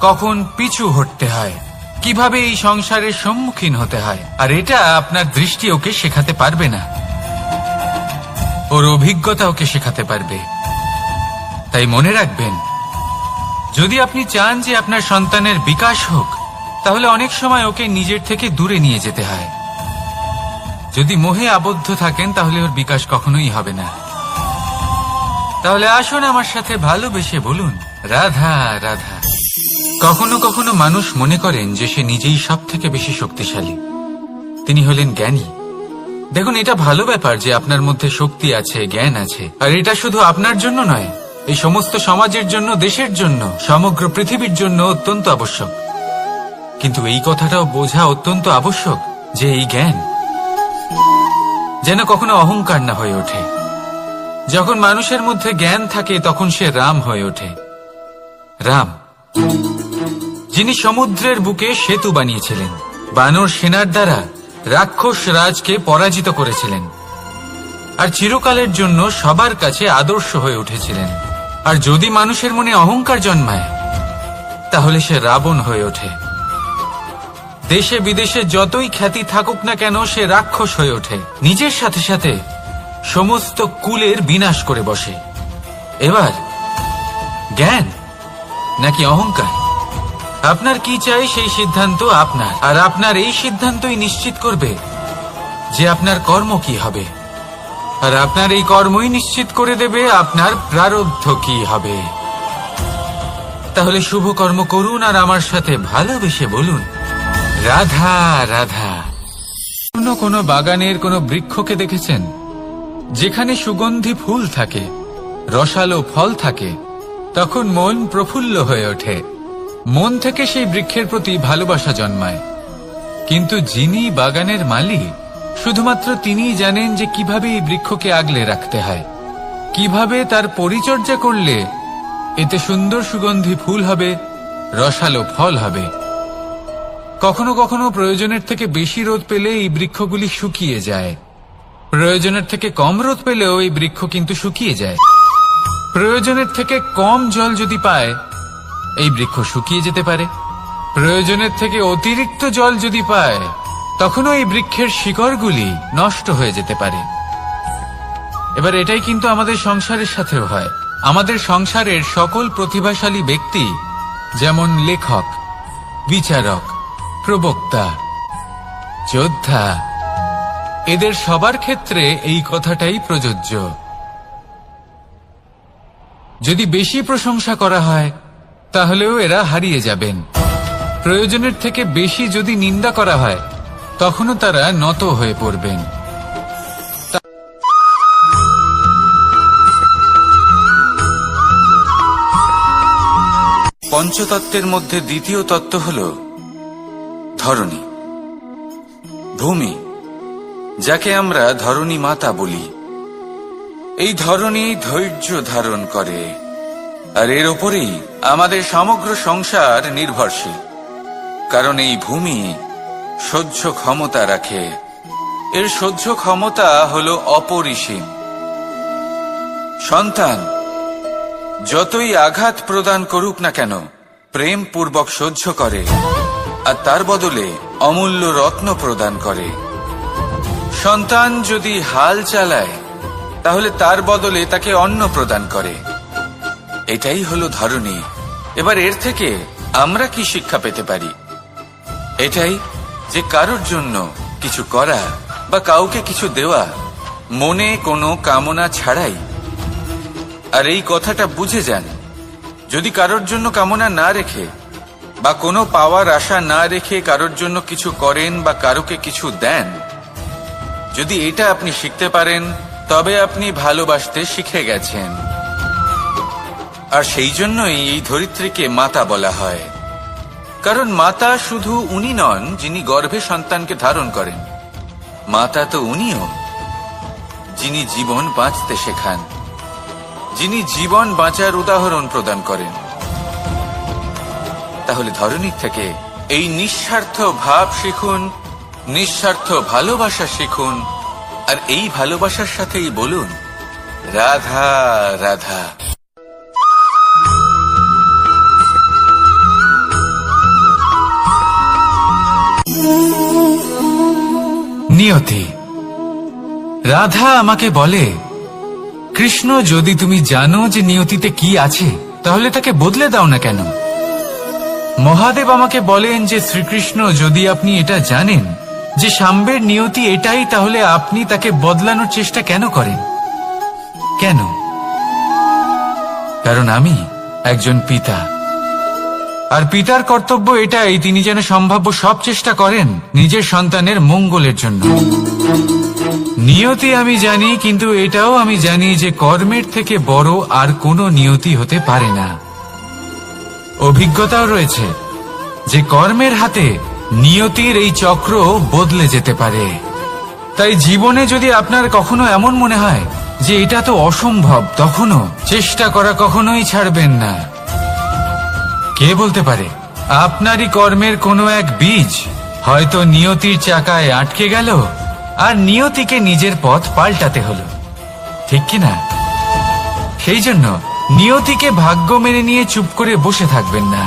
কখন পিছু হটতে হয়, কিভাবে এই সংসারের সম্মুখীন হতে হয়। আর এটা আপনার দৃষ্টি ওকে শেখাতে পারবে না, ওর অভিজ্ঞতা ওকে শেখাতে পারবে। তাই মনে রাখবেন, যদি আপনি চান যে আপনার সন্তানের বিকাশ হোক, তাহলে অনেক সময় ওকে নিজের থেকে দূরে নিয়ে যেতে হয়। যদি মোহে আবদ্ধ থাকেন তাহলে ওর বিকাশ কখনোই হবে না। তাহলে আসুন আমার সাথে ভালোবেসে বলুন, রাধা রাধা। কখনো কখনো মানুষ মনে করেন যে সে নিজেই সব থেকে বেশি শক্তিশালী, তিনি হলেন জ্ঞানী। দেখুন, এটা ভালো ব্যাপার যে আপনার মধ্যে শক্তি আছে, জ্ঞান আছে, আর এটা শুধু আপনার জন্য নয়, এই সমস্ত সমাজের জন্য, দেশের জন্য, সমগ্র পৃথিবীর জন্য অত্যন্ত আবশ্যক। কিন্তু এই কথাটাও বোঝা অত্যন্ত আবশ্যক যে এই জ্ঞান যেন কখনো অহংকার না হয়ে ওঠে। যখন মানুষের মধ্যে জ্ঞান থাকে তখন সে রাম হয়ে ওঠে। রাম, যিনি সমুদ্রের বুকে সেতু বানিয়েছিলেন, বানর সেনার দ্বারা রাক্ষস রাজকে পরাজিত করেছিলেন, আর চিরকালের জন্য সবার কাছে আদর্শ হয়ে উঠেছিলেন। আর যদি মানুষের মনে অহংকার জন্মায় তাহলে সে রাবণ হয়ে ওঠে। দেশে বিদেশে যতই খ্যাতি থাকুক না কেন সে রাক্ষস হয়ে ওঠে, নিজের সাথে সাথে সমস্ত কুলের বিনাশ করে বসে। এবার জ্ঞান নাকি অহংকার, আপনার কি চাই সেই সিদ্ধান্ত আপনার, আর আপনার এই সিদ্ধান্তই নিশ্চিত করবে যে আপনার কর্ম কি হবে, আর আপনার এই কর্মই নিশ্চিত করে দেবে আপনার প্রারব্ধ কি হবে। তাহলে শুভ কর্ম করুন আর আমার সাথে ভালোবেসে বলুন, রাধা রাধা। কোনো বাগানের কোনো বৃক্ষকে দেখেছেন যেখানে সুগন্ধি ফুল থাকে, রসালো ফল থাকে, তখন মন প্রফুল্ল হয়ে ওঠে, মন থেকে সেই বৃক্ষের প্রতি ভালোবাসা জন্মায়। কিন্তু যিনি বাগানের মালিক, শুধুমাত্র তিনিই জানেন যে কিভাবে এই বৃক্ষকে আগলে রাখতে হয়, কিভাবে তার পরিচর্যা করলে এতে সুন্দর সুগন্ধি ফুল হবে, রসালো ফল হবে। কখনো কখনো প্রয়োজনের থেকে বেশি রোদ পেলে এই বৃক্ষগুলি শুকিয়ে যায়, প্রয়োজনের থেকে কম রোদ পেলেও এই বৃক্ষ কিন্তু শুকিয়ে যায়। প্রয়োজনের থেকে কম জল যদি পায় এই বৃক্ষ শুকিয়ে যেতে পারে, প্রয়োজনের থেকে অতিরিক্ত জল যদি পায় তখনও এই বৃক্ষের শিকড়গুলি নষ্ট হয়ে যেতে পারে। এবার এটাই কিন্তু আমাদের সংসারের সাথেও হয়। আমাদের সংসারের সকল প্রতিভাশালী ব্যক্তি, যেমন লেখক, বিচারক, প্রবক্তা, যোদ্ধা, এদের সবার ক্ষেত্রে এই কথাটাই প্রযোজ্য। যদি বেশি প্রশংসা করা হয় তাহলেও এরা হারিয়ে যাবেন, প্রয়োজনের থেকে বেশি যদি নিন্দা করা হয় তখনও তারা নত হয়ে পড়বেন। পঞ্চতত্ত্বের মধ্যে দ্বিতীয় তত্ত্ব হল ধরণী, ভূমি, যাকে আমরা ধরণী মাতা বলি। এই ধরণী ধৈর্য ধারণ করে, আর এর ওপরেই আমাদের সমগ্র সংসার নির্ভরশীল। কারণ এই ভূমি সহ্য ক্ষমতা রাখে, এর সহ্য ক্ষমতা হল অপরিসীম। সন্তান যতই আঘাত প্রদান করুক না কেন প্রেম পূর্বক সহ্য করে, আর তার বদলে অমূল্য রত্ন প্রদান করে। সন্তান যদি হাল চালায় তাহলে তার বদলে তাকে অন্ন প্রদান করে। এটাই হলো ধরণী। এবার এর থেকে আমরা কি শিক্ষা পেতে পারি? এটাই যে কারোর জন্য কিছু করা বা কাউকে কিছু দেওয়া মনে কোনো কামনা ছাড়াই। আর এই কথাটা বুঝে যান, যদি কারোর জন্য কামনা না রেখে বা কোনো পাওয়ার আশা না রেখে কারোর জন্য কিছু করেন বা কারোকে কিছু দেন, যদি এটা আপনি শিখতে পারেন তবে আপনি ভালোবাসতে শিখে গেছেন। আর সেই জন্যই এই ধরিত্রীকে মাতা বলা হয়। কারণ মাতা শুধু উনি নন যিনি গর্ভে সন্তানকে ধারণ করেন, মাতা তো উনিও যিনি জীবন বাঁচতে শেখান, যিনি জীবন বাঁচার উদাহরণ প্রদান করেন। তাহলে ধরণীর থেকে এই নিঃস্বার্থ ভাব শিখুন, নিঃস্বার্থ ভালোবাসা শিখুন, আর এই ভালোবাসার সাথেই বলুন, রাধা রাধা। নিয়তি। রাধা আমাকে বলে, কৃষ্ণ, যদি তুমি জানো যে নিয়তিতে কি আছে তাহলে তাকে বদলে দাও না কেন? মহাদেব আমাকে বলেন যে শ্রীকৃষ্ণ, যদি আপনি এটা জানেন যে সাম্বের নিয়তি এটাই, তাহলে আপনি তাকে বদলানোর চেষ্টা কেন করেন? কেন? কারণ আমি একজন পিতা, আর পিতার কর্তব্য এটাই, তিনি যেন সম্ভাব্য সব চেষ্টা করেন নিজের সন্তানের মঙ্গলের জন্য। নিয়তি আমি জানি, কিন্তু এটাও আমি জানি যে কর্মের থেকে বড় আর কোনো নিয়তি হতে পারে না। অভিজ্ঞতাও রয়েছে যে কর্মের হাতে নিয়তির এই চক্র বদলে যেতে পারে। তাই জীবনে যদি আপনার কখনো এমন মনে হয় যে এটা তো অসম্ভব, তখনও চেষ্টা করা কখনোই ছাড়বেন না। কে বলতে পারে আপনারই কর্মের কোনো এক বীজ হয়তো নিয়তির চাকায় আটকে গেল আর নিয়তিকে নিজের পথ পাল্টাতে হলো, ঠিক কিনা? সেই জন্য নিয়তিকে ভাগ্য মেনে নিয়ে চুপ করে বসে থাকবেন না।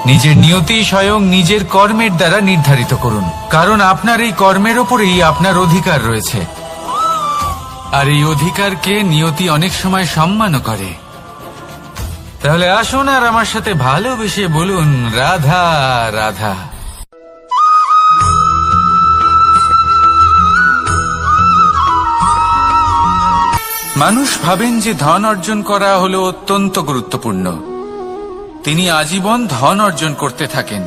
নিজের নিয়তি স্বয়ং নিজের কর্মের দ্বারা নির্ধারিত করুন, কারণ আপনার এই কর্মের ওপরেই আপনার অধিকার রয়েছে। আর এই অধিকারকে নিয়তি অনেক সময় সম্মানও করে। তাহলে আসুন আর আমার সাথে ভালোবেসে বলুন, রাধা রাধা। মানুষ ভাবেন যে ধন অর্জন করা হলো অত্যন্ত গুরুত্বপূর্ণ। তিনি আজীবন ধন অর্জন করতে থাকেন,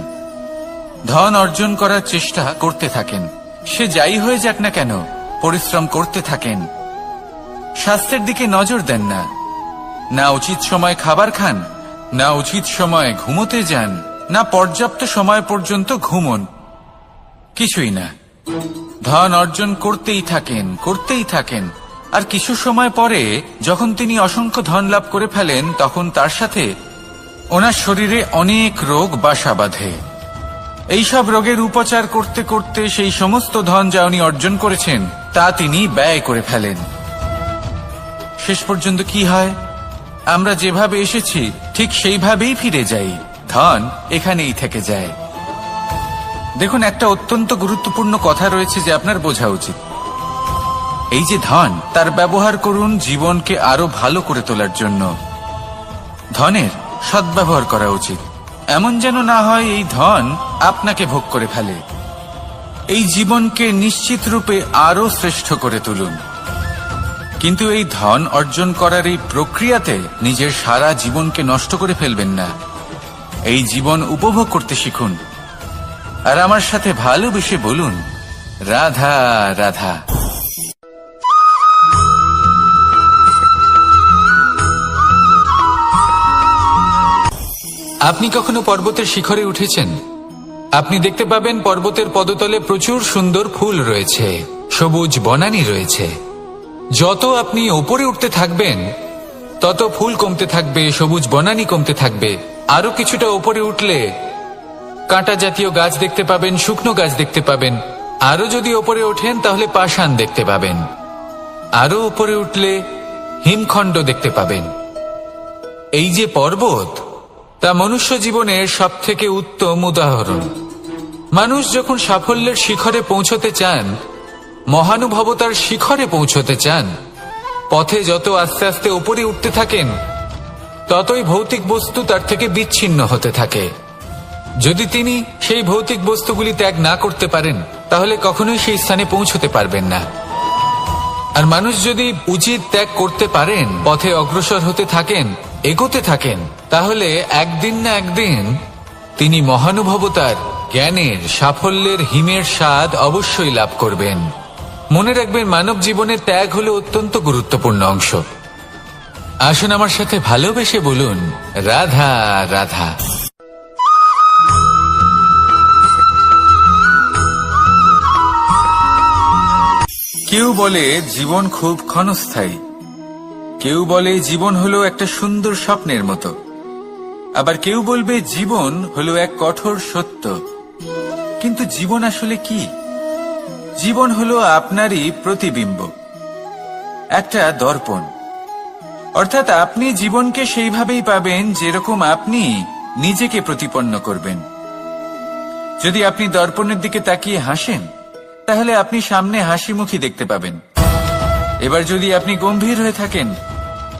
ধন অর্জন করার চেষ্টা করতে থাকেন। সে যাই হয়ে যাক না কেন, পরিশ্রম করতে থাকেন। স্বাস্থ্যের দিকে নজর দেন না, না উচিত সময় খাবার খান, না উচিত সময় ঘুমোতে যান, না পর্যাপ্ত সময় পর্যন্ত ঘুমন, কিছুই না। ধন অর্জন করতেই থাকেন, করতেই থাকেন। আর কিছু সময় পরে যখন তিনি অসংখ্য ধন লাভ করে ফেলেন, তখন তার সাথে ওনার শরীরে অনেক রোগ বাসা বাঁধে। এইসব রোগের উপচার করতে করতে সেই সমস্ত ধন যা উনি অর্জন করেছেন তা তিনি ব্যয় করে ফেলেন। শেষ পর্যন্ত কি হয়? আমরা যেভাবে এসেছি ঠিক সেইভাবেই ফিরে যাই, ধন এখানেই থেকে যায়। দেখুন, একটা অত্যন্ত গুরুত্বপূর্ণ কথা রয়েছে যে আপনার বোঝা উচিত। এই যে ধন, তার ব্যবহার করুন জীবনকে আরো ভালো করে তোলার জন্য। ধনের সদ্ব্যবহার করা উচিত, এমন যেন না হয় এই ধন আপনাকে ভোগ করে ফেলে। এই জীবনকে নিশ্চিত রূপে আরো শ্রেষ্ঠ করে তুলুন। কিন্তু এই ধন অর্জন করার এই প্রক্রিয়াতে নিজের সারা জীবনকে নষ্ট করে ফেলবেন না। এই জীবন উপভোগ করতে শিখুন। আর আমার সাথে ভালোবেসে বলুন, রাধা রাধা। আপনি কখনো পর্বতের শিখরে উঠেছেন? আপনি দেখতে পাবেন পর্বতের পদতলে প্রচুর সুন্দর ফুল রয়েছে, সবুজ বনানী রয়েছে। যত আপনি ওপরে উঠতে থাকবেন তত ফুল কমতে থাকবে, সবুজ বনানী কমতে থাকবে। আরো কিছুটা ওপরে উঠলে কাঁটা জাতীয় গাছ দেখতে পাবেন, শুকনো গাছ দেখতে পাবেন। আরো যদি ওপরে ওঠেন তাহলে পাষাণ দেখতে পাবেন। আরো ওপরে উঠলে হিমখণ্ড দেখতে পাবেন। এই যে পর্বত, তা মনুষ্য জীবনের সব থেকে উত্তম উদাহরণ। মানুষ যখন সাফল্যের শিখরে পৌঁছতে চান, মহানুভবতার শিখরে পৌঁছতে চান, পথে যত আস্তে আস্তে উপরে উঠতে থাকেন ততই ভৌতিক বস্তু তার থেকে বিচ্ছিন্ন হতে থাকে। যদি তিনি সেই ভৌতিক বস্তুগুলি ত্যাগ না করতে পারেন তাহলে কখনোই সেই স্থানে পৌঁছতে পারবেন না। আর মানুষ যদি উচিত ত্যাগ করতে পারেন, পথে অগ্রসর হতে থাকেন, এগোতে থাকেন, তাহলে একদিন না একদিন তিনি মহানুভবতার, জ্ঞানের, সাফল্যের হিমের স্বাদ অবশ্যই লাভ করবেন। মনে রাখবেন, মানব জীবনে ত্যাগ হলো অত্যন্ত গুরুত্বপূর্ণ অংশ। আসুন আমার সাথে ভালোবেসে বলুন, রাধা রাধা। কেউ বলে জীবন খুব ক্ষণস্থায়ী, কেউ বলে জীবন হলো একটা সুন্দর স্বপ্নের মতো, আবার কেউ বলবে জীবন হলো এক কঠোর সত্য। কিন্তু জীবন আসলে কি? জীবন হলো আপনারই প্রতিবিম্ব, একটা দর্পণ। অর্থাৎ আপনি জীবনকে সেইভাবেই পাবেন যেরকম আপনি নিজেকে প্রতিপন্ন করবেন। যদি আপনি দর্পণের দিকে তাকিয়ে হাসেন, তাহলে আপনি সামনে হাসি মুখী দেখতে পাবেন। এবার যদি আপনি গম্ভীর হয়ে থাকেন,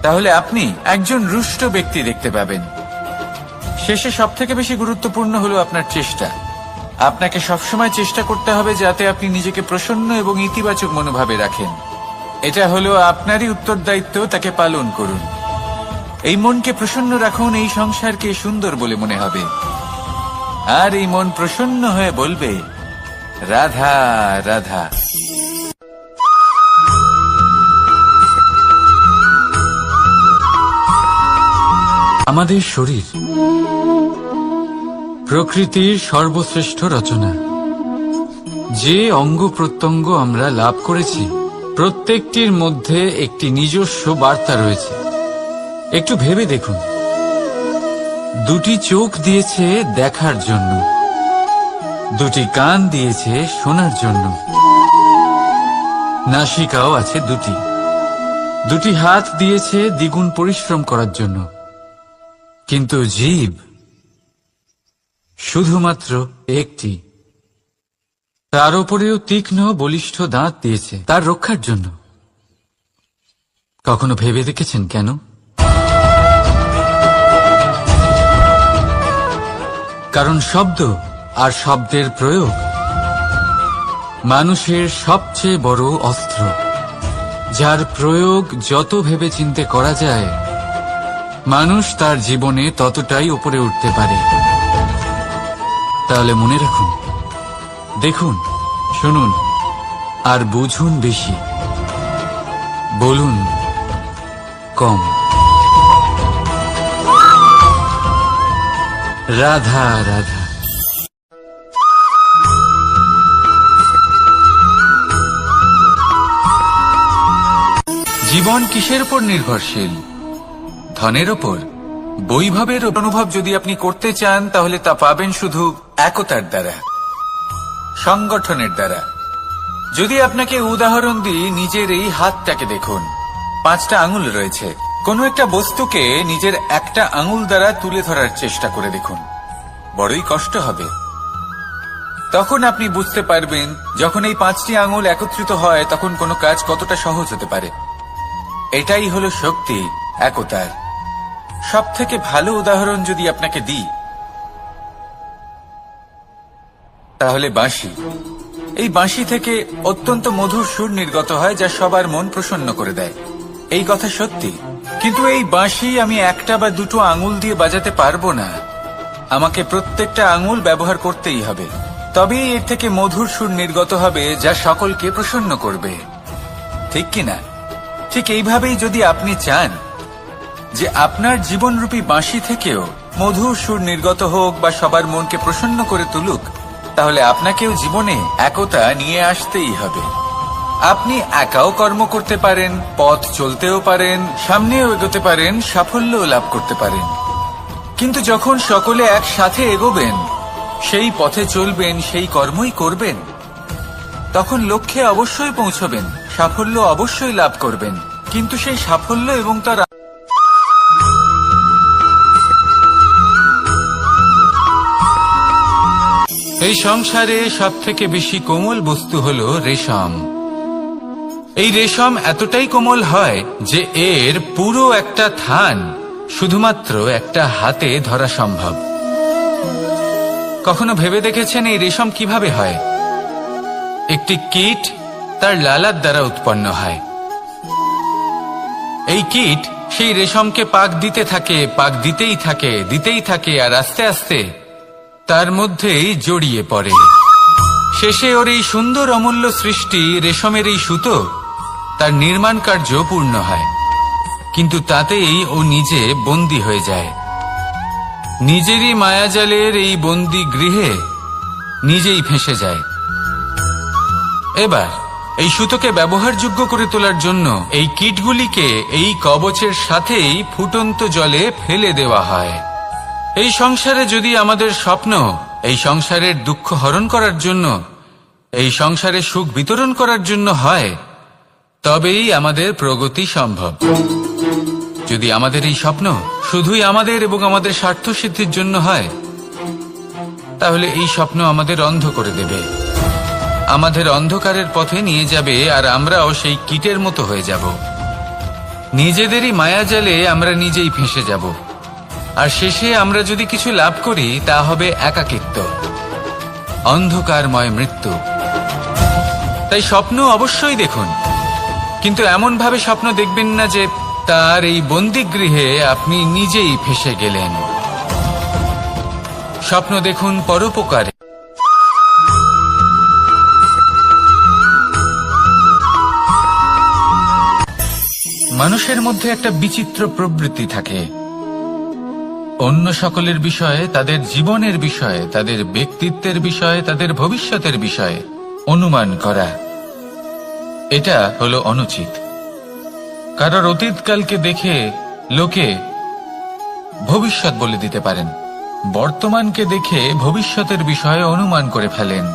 তাহলে আপনি একজন রুষ্ট ব্যক্তি দেখতে পাবেন। শেষে সবথেকে বেশি গুরুত্বপূর্ণ হলো আপনার চেষ্টা। আপনাকে সবসময় চেষ্টা করতে হবে যাতে আপনি নিজেকে প্রসন্ন এবং ইতিবাচক মনোভাবে রাখেন। এটা হলো আপনারই উত্তরদায়িত্ব, তাকে পালন করুন। এই মনকে প্রসন্ন রাখুন, এই সংসারকে সুন্দর বলে মনে হবে। আর এই মন প্রসন্ন হয়ে বলবে, রাধা রাধা। আমাদের শরীর প্রকৃতির সর্বশ্রেষ্ঠ রচনা। যে অঙ্গ প্রত্যঙ্গ আমরা লাভ করেছি, প্রত্যেকটির মধ্যে একটি নিজস্ব বার্তা রয়েছে। একটু ভেবে দেখুন, দুটি চোখ দিয়েছে দেখার জন্য, দুটি কান দিয়েছে শোনার জন্য, নাসিকাও আছে দুটি, দুটি হাত দিয়েছে দ্বিগুণ পরিশ্রম করার জন্য। কিন্তু জীব শুধুমাত্র একটি, তার উপরেও তীক্ষ্ণ বলিষ্ঠ দাঁত দিয়েছে তার রক্ষার জন্য। কখনো ভেবে দেখেছেন কেন? কারণ শব্দ আর শব্দের প্রয়োগ মানুষের সবচেয়ে বড় অস্ত্র, যার প্রয়োগ যত ভেবেচিন্তে করা যায়, মানুষ তার জীবনে ততটাই উপরে উঠতে পারে। তাহলে মনে রাখুন, দেখুন, শুনুন আর বুঝুন বেশি, বলুন কম। রাধা রাধা। জীবন কিসের উপর নির্ভরশীল? ধনের ওপর? বৈভবের অনুভব যদি আপনি করতে চান, তাহলে তা পাবেন শুধু একতার দ্বারা, সংগঠনের দ্বারা। যদি আপনাকে উদাহরণ দিই, নিজের এই হাতটাকে দেখুন, 5টা আঙুল রয়েছে। কোনো একটা বস্তুকে নিজের একটা আঙুল দ্বারা তুলে ধরার চেষ্টা করে দেখুন, বড়ই কষ্ট হবে। তখন আপনি বুঝতে পারবেন, যখন এই 5টি আঙুল একত্রিত হয়, তখন কোনো কাজ কতটা সহজ হতে পারে। এটাই হলো শক্তি একতার। সব থেকে ভালো উদাহরণ যদি আপনাকে দিই, তাহলে বাঁশি। এই বাঁশি থেকে অত্যন্ত মধুর সুর নির্গত হয়, যা সবার মন প্রসন্ন করে দেয়। এই কথা সত্যি। কিন্তু এই বাঁশি আমি একটা বা দুটো আঙুল দিয়ে বাজাতে পারবো না। আমাকে প্রত্যেকটা আঙুল ব্যবহার করতেই হবে, তবেই এর থেকে মধুর সুর নির্গত হবে, যা সকলকে প্রসন্ন করবে। ঠিক কিনা? ঠিক এইভাবেই যদি আপনি চান যে আপনার জীবনরূপী বাঁশি থেকেও মধুর সুর নির্গত হোক বা সবার মনকে প্রসন্ন করে তুলুক, তাহলে আপনাকেও জীবনে একতা নিয়ে আসতেই হবে। আপনি একাও কর্ম করতে পারেন, পথ চলতেও পারেন, সামনেও এগোতে পারেন, সাফল্যও লাভ করতে পারেন। কিন্তু যখন সকলে একসাথে এগোবেন, সেই পথে চলবেন, সেই কর্মই করবেন, তখন লক্ষ্যে অবশ্যই পৌঁছবেন, সাফল্য অবশ্যই লাভ করবেন। কিন্তু সেই সাফল্য এবং তার এই সংসারে সবথেকে বেশি কোমল বস্তু হলো রেশম। এই রেশম এতটাই কোমল হয় যে এর পুরো একটা থান শুধুমাত্র একটা হাতে ধরা সম্ভব। কখনো ভেবে দেখেছেন এই রেশম কিভাবে হয়? একটি কীট তার লালার দ্বারা উৎপন্ন হয়। এই কীট সেই রেশমকে পাক দিতে থাকে, পাক দিতেই থাকে, আর আস্তে আস্তে তার মধ্যেই জড়িয়ে পড়ে। শেষে ওর এই সুন্দর অমূল্য সৃষ্টি রেশমের এই সুতো, তার নির্মাণ কার্য পূর্ণ হয়। কিন্তু তাতেই ও নিজে বন্দী হয়ে যায়। নিজেরই মায়াজালের এই বন্দী গৃহে নিজেই ফেঁসে যায়। এবার এই সুতোকে ব্যবহারযোগ্য করে তোলার জন্য এই কীটগুলিকে এই কবচের সাথেই ফুটন্ত জলে ফেলে দেওয়া হয়। এই সংসারে যদি আমাদের স্বপ্ন এই সংসারের দুঃখ হরণ করার জন্য, এই সংসারে সুখ বিতরণ করার জন্য হয়, তবেই আমাদের প্রগতি সম্ভব। যদি আমাদের এই স্বপ্ন শুধুই আমাদের এবং আমাদের স্বার্থ সিদ্ধির জন্য হয়, তাহলে এই স্বপ্ন আমাদের অন্ধ করে দেবে, আমাদের অন্ধকারের পথে নিয়ে যাবে, আর আমরাও সেই কীটের মতো হয়ে যাব। নিজেদেরই মায়াজালে আমরা নিজেই ফেঁসে যাব, আর শেষে আমরা যদি কিছু লাভ করি, তা হবে একাকিত্ব, অন্ধকারময় মৃত্যু। তাই স্বপ্ন অবশ্যই দেখুন, কিন্তু এমন ভাবে স্বপ্ন দেখবেন না যে তার এই বন্দিগৃহে আপনি নিজেই ফেঁসে গেলেন। স্বপ্ন দেখুন পরোপকারে। মানুষের মধ্যে একটা বিচিত্র প্রবৃত্তি থাকে, অন্য সকলের বিষয়ে, তাদের জীবনের বিষয়ে, তাদের ব্যক্তিত্বের বিষয়ে, তাদের ভবিষ্যতের বিষয়ে অনুমান করা। এটা হলো অনুচিত। কারোর অতীতকালকে দেখে লোকে ভবিষ্যৎ বলে দিতে পারেন, বর্তমানকে দেখে ভবিষ্যতের বিষয়ে অনুমান করে ফেলেন।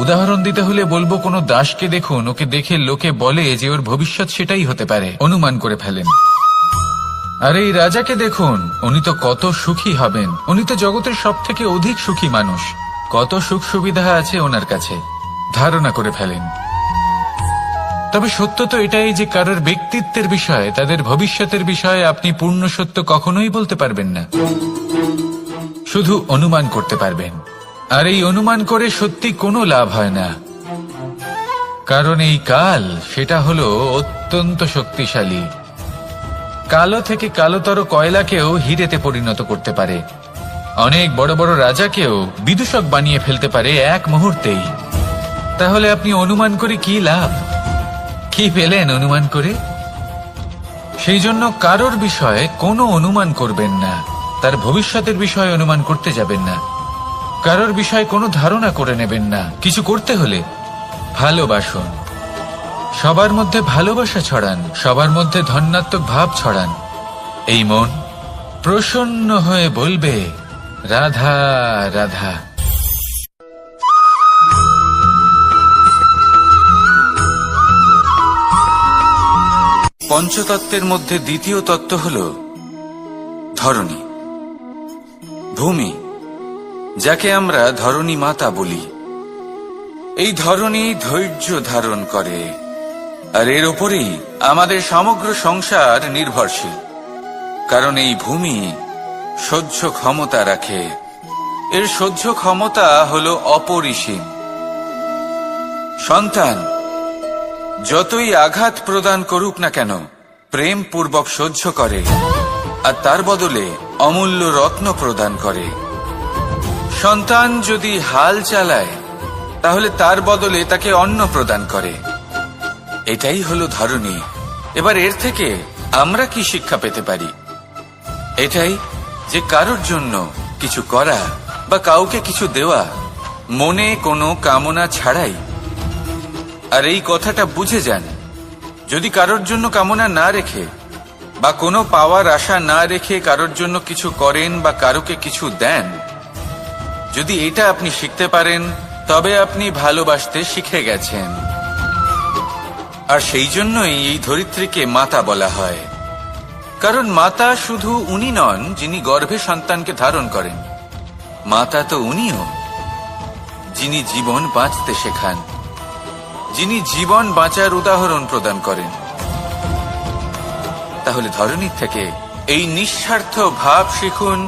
উদাহরণ দিতে হলে বলবো, কোনো দাসকে দেখুন, ওকে দেখে লোকে বলে যে ওর ভবিষ্যৎ সেটাই হতে পারে, অনুমান করে ফেলেন। আর এই রাজাকে দেখুন, উনি তো কত সুখী হবেন, উনি তো জগতের সব থেকে অধিক সুখী মানুষ, কত সুখ সুবিধা আছে ওনার কাছে, ধারণা করে ফেলেন। তবে সত্য তো এটাই যে কারোর ব্যক্তিত্বের বিষয়ে, তাদের ভবিষ্যতের বিষয়ে আপনি পূর্ণ সত্য কখনোই বলতে পারবেন না, শুধু অনুমান করতে পারবেন। আর এই অনুমান করে সত্যি কোনো লাভ হয় না, কারণ এই কাল সেটা হলো অত্যন্ত শক্তিশালী। কালো থেকে কালোতর কয়লাকেও হীরেতে পরিণত করতে পারে, অনেক বড় বড় রাজাকেও বিদূষক বানিয়ে ফেলতে পারে এক মুহূর্তেই। তাহলে আপনি অনুমান করে কি লাভ? কি পেলেন অনুমান করে? সেই জন্য কারোর বিষয়ে কোনো অনুমান করবেন না, তার ভবিষ্যতের বিষয়ে অনুমান করতে যাবেন না, কারোর বিষয়ে কোনো ধারণা করে নেবেন না। কিছু করতে হলে ভালোবাসুন, সবার মধ্যে ভালোবাসা ছড়ান, সবার মধ্যে ধন্যাত্মক ভাব ছড়ান। এই মন প্রসন্ন হয়ে বলবে, রাধা রাধা। পঞ্চতত্ত্বের মধ্যে দ্বিতীয় তত্ত্ব হল ধরণী, ভূমি, যাকে আমরা ধরণী মাতা বলি। এই ধরণী ধৈর্য ধারণ করে, আর এর ওপরেই আমাদের সমগ্র সংসার নির্ভরশীল। কারণ এই ভূমি সহ্য ক্ষমতা রাখে, এর সহ্য ক্ষমতা হলো অপরিসীম। সন্তান যতই আঘাত প্রদান করুক না কেন, প্রেম পূর্বক সহ্য করে, আর তার বদলে অমূল্য রত্ন প্রদান করে। সন্তান যদি হাল চালায়, তাহলে তার বদলে তাকে অন্ন প্রদান করে। এটাই হলো ধরণী। এবার এর থেকে আমরা কি শিক্ষা পেতে পারি? এটাই যে কারোর জন্য কিছু করা বা কাউকে কিছু দেওয়া মনে কোনো কামনা ছাড়াই। আর এই কথাটা বুঝে যান, যদি কারোর জন্য কামনা না রেখে বা কোনো পাওয়ার আশা না রেখে কারোর জন্য কিছু করেন বা কারোকে কিছু দেন, যদি এটা আপনি শিখতে পারেন, তবে আপনি ভালোবাসতে শিখে গেছেন। আর সেই জন্যই এই ধরিত্রীকে মাতা বলা হয়। কারণ মাতা শুধু উনি নন যিনি গর্ভে সন্তানকে ধারণ করেন, মাতা তো উনিও যিনি জীবন বাঁচতে শেখান, যিনি জীবন বাঁচার উদাহরণ প্রদান করেন। তাহলে ধরণীর থেকে এই নিঃস্বার্থ ভাব শিখুন,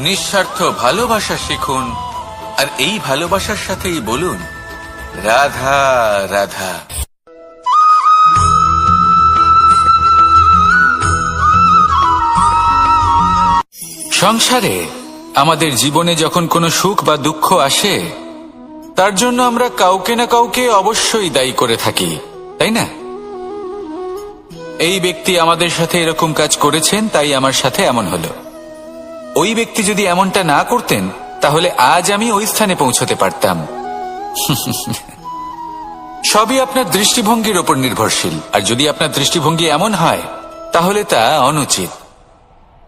নিঃস্বার্থ ভালোবাসা শিখুন, আর এই ভালোবাসার সাথেই বলুন, রাধা রাধা। সংসারে আমাদের জীবনে যখন কোনো সুখ বা দুঃখ আসে, তার জন্য আমরা কাউকে না কাউকে অবশ্যই দায়ী করে থাকি, তাই না? এই ব্যক্তি আমাদের সাথে এরকম কাজ করেছেন, তাই আমার সাথে এমন হলো। ওই ব্যক্তি যদি এমনটা না করতেন, তাহলে আজ আমি ওই স্থানে পৌঁছতে পারতাম। সবই আপনার দৃষ্টিভঙ্গির ওপর নির্ভরশীল, আর যদি আপনার দৃষ্টিভঙ্গি এমন হয়, তাহলে তা অনুচিত।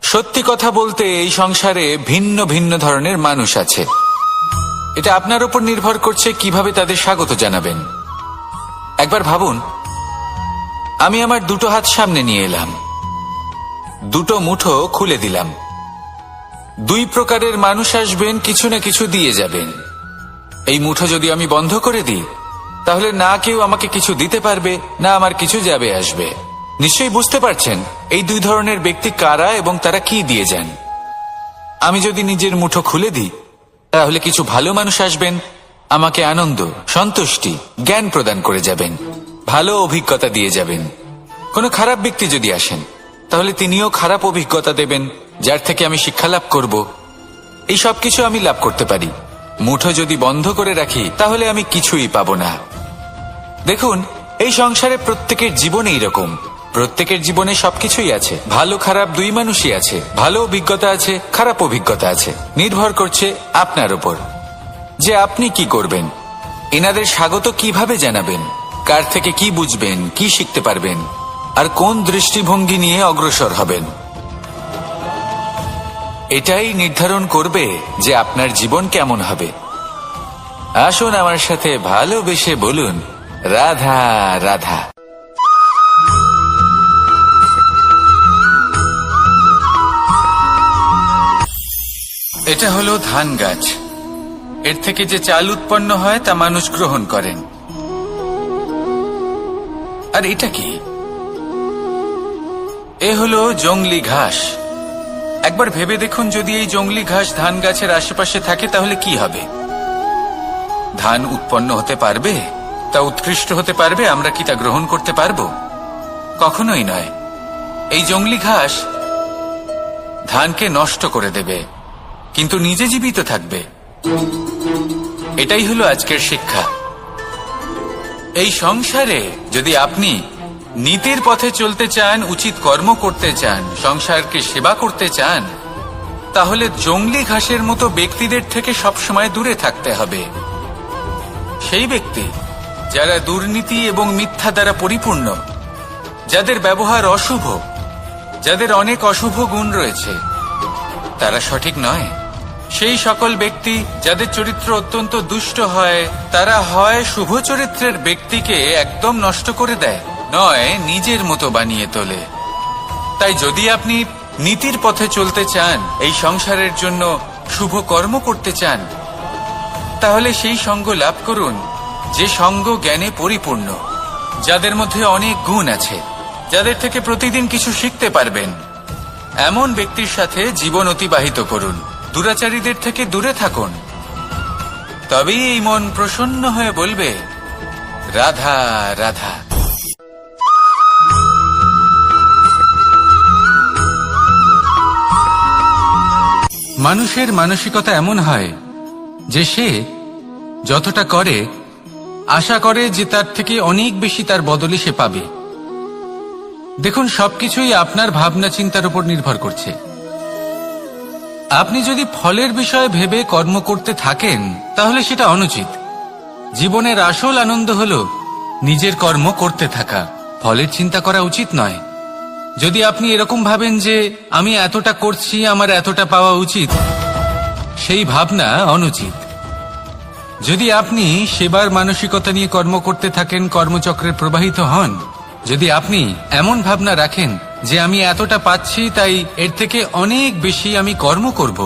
সত্যি কথা বলতে, এই সংসারে ভিন্ন ভিন্ন ধরনের মানুষ আছে। এটা আপনার উপর নির্ভর করছে কিভাবে তাদের স্বাগত জানাবেন। একবার ভাবুন, আমি আমার দুটো হাত সামনে নিয়ে এলাম, দুটো মুঠো খুলে দিলাম। দুই প্রকারের মানুষ আসবেন, কিছু না কিছু দিয়ে যাবেন। এই মুঠো যদি আমি বন্ধ করে দিই, তাহলে না কেউ আমাকে কিছু দিতে পারবে, না আমার কিছু যাবে আসবে। নিশ্চয়ই বুঝতে পারছেন এই দুই ধরনের ব্যক্তি কারা এবং তারা কি দিয়ে যান। আমি যদি নিজের মুঠো খুলে দিই, তাহলে কিছু ভালো মানুষ আসবেন, আমাকে আনন্দ, সন্তুষ্টি, জ্ঞান প্রদান করে যাবেন, ভালো অভিজ্ঞতা দিয়ে যাবেন। কোনো খারাপ ব্যক্তি যদি আসেন তাহলে তিনিও খারাপ অভিজ্ঞতা দেবেন, যার থেকে আমি শিক্ষা লাভ করব। এই সব কিছু আমি লাভ করতে পারি। মুঠো যদি বন্ধ করে রাখি তাহলে আমি কিছুই পাবো না। দেখুন, এই সংসারে প্রত্যেকের জীবনে এইরকম। প্রত্যেকের জীবনে সবকিছুই আছে, ভালো খারাপ দুই মানুষই আছে। ভালো অভিজ্ঞতা আছে, খারাপ অভিজ্ঞতা আছে। নির্ভর করছে আপনার উপর যে আপনি কি করবেন। এনাদের স্বাগত কিভাবে জানাবেন, কার থেকে কি বুঝবেন, কি শিখতে পারবেন, আর কোন দৃষ্টিভঙ্গি নিয়ে অগ্রসর হবেন। এটাই নির্ধারণ করবে যে আপনার জীবন কেমন হবে। আসুন আমার সাথে ভালোবেসে বলুন, রাধা রাধা। এটা হলো ধান গাছ। এর থেকে যে চাল উৎপন্ন হয় তা মানুষ গ্রহণ করেন। আর এটা কি? এ হলো জংলি ঘাস। একবার ভেবে দেখুন, যদি এই জংলি ঘাস ধান গাছের আশেপাশে থাকে তাহলে কি হবে? ধান উৎপন্ন হতে পারবে? তা উৎকৃষ্ট হতে পারবে? আমরা কি তা গ্রহণ করতে পারবো? কখনোই নয়। এই জংলি ঘাস ধানকে নষ্ট করে দেবে, কিন্তু নিজে জীবিত থাকবে। এটাই হলো আজকের শিক্ষা। এই সংসারে যদি আপনি নীতির পথে চলতে চান, উচিত কর্ম করতে চান, সংসারকে সেবা করতে চান, তাহলে জংলি ঘাসের মতো ব্যক্তিদের থেকে সবসময় দূরে থাকতে হবে। সেই ব্যক্তি যারা দুর্নীতি এবং মিথ্যা দ্বারা পরিপূর্ণ, যাদের ব্যবহার অশুভ, যাদের অনেক অশুভ গুণ রয়েছে, তারা সঠিক নয়। সেই সকল ব্যক্তি যাদের চরিত্র অত্যন্ত দুষ্ট হয়, তারা হয় শুভ চরিত্রের ব্যক্তিকে একদম নষ্ট করে দেয়, নয় নিজের মতো বানিয়ে তোলে। তাই যদি আপনি নীতির পথে চলতে চান, এই সংসারের জন্য শুভ কর্ম করতে চান, তাহলে সেই সঙ্গ লাভ করুন যে সঙ্গ জ্ঞানে পরিপূর্ণ, যাদের মধ্যে অনেক গুণ আছে, যাদের থেকে প্রতিদিন কিছু শিখতে পারবেন। এমন ব্যক্তির সাথে জীবন অতিবাহিত করুন। দুরাচারীদের থেকে দূরে থাকুন। তবেই এই মন প্রসন্ন হয়ে বলবে, রাধা রাধা। মানুষের মানসিকতা এমন হয় যে সে যতটা করে আশা করে যে তার থেকে অনেক বেশি তার বদলে সে পাবে। দেখুন, সবকিছুই আপনার ভাবনা চিন্তার উপর নির্ভর করছে। আপনি যদি ফলের বিষয়ে ভেবে কর্ম করতে থাকেন তাহলে সেটা অনুচিত। জীবনের আসল আনন্দ হলো নিজের কর্ম করতে থাকা, ফলের চিন্তা করা উচিত নয়। যদি আপনি এরকম ভাবেন যে আমি এতটা করছি, আমার এতটা পাওয়া উচিত, সেই ভাবনা অনুচিত। যদি আপনি সেবার মানসিকতা নিয়ে কর্ম করতে থাকেন, কর্মচক্রে প্রবাহিত হন, যদি আপনি এমন ভাবনা রাখেন যে আমি এতটা পাচ্ছি তাই এর থেকে অনেক বেশি আমি কর্ম করব,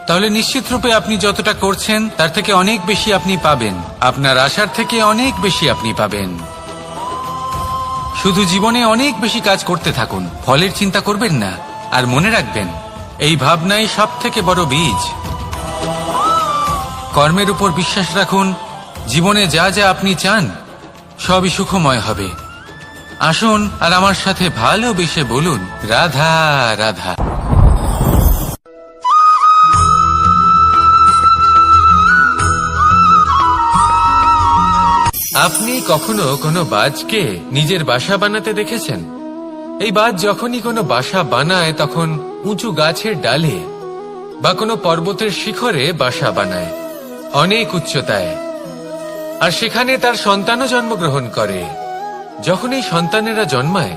তাহলে নিশ্চিত রূপে আপনি যতটা করছেন তার থেকে অনেক বেশি আপনি পাবেন। আপনার আশার থেকে অনেক বেশি আপনি পাবেন। শুধু জীবনে অনেক বেশি কাজ করতে থাকুন, ফলের চিন্তা করবেন না। আর মনে রাখবেন, এই ভাবনাই সব থেকে বড় বীজ। কর্মের উপর বিশ্বাস রাখুন। জীবনে যা যা আপনি চান সবই সুখময় হবে। আসুন আর আমার সাথে ভালোবেসে বলুন, রাধা রাধা। আপনি কখনো কোনো বাজকে নিজের বাসা বানাতে দেখেছেন? এই বাজ যখনই কোনো বাসা বানায় তখন উঁচু গাছের ডালে বা কোনো পর্বতের শিখরে বাসা বানায়, অনেক উচ্চতায়। আর সেখানে তার সন্তানও জন্মগ্রহণ করে। যখন এই সন্তানেরা জন্মায়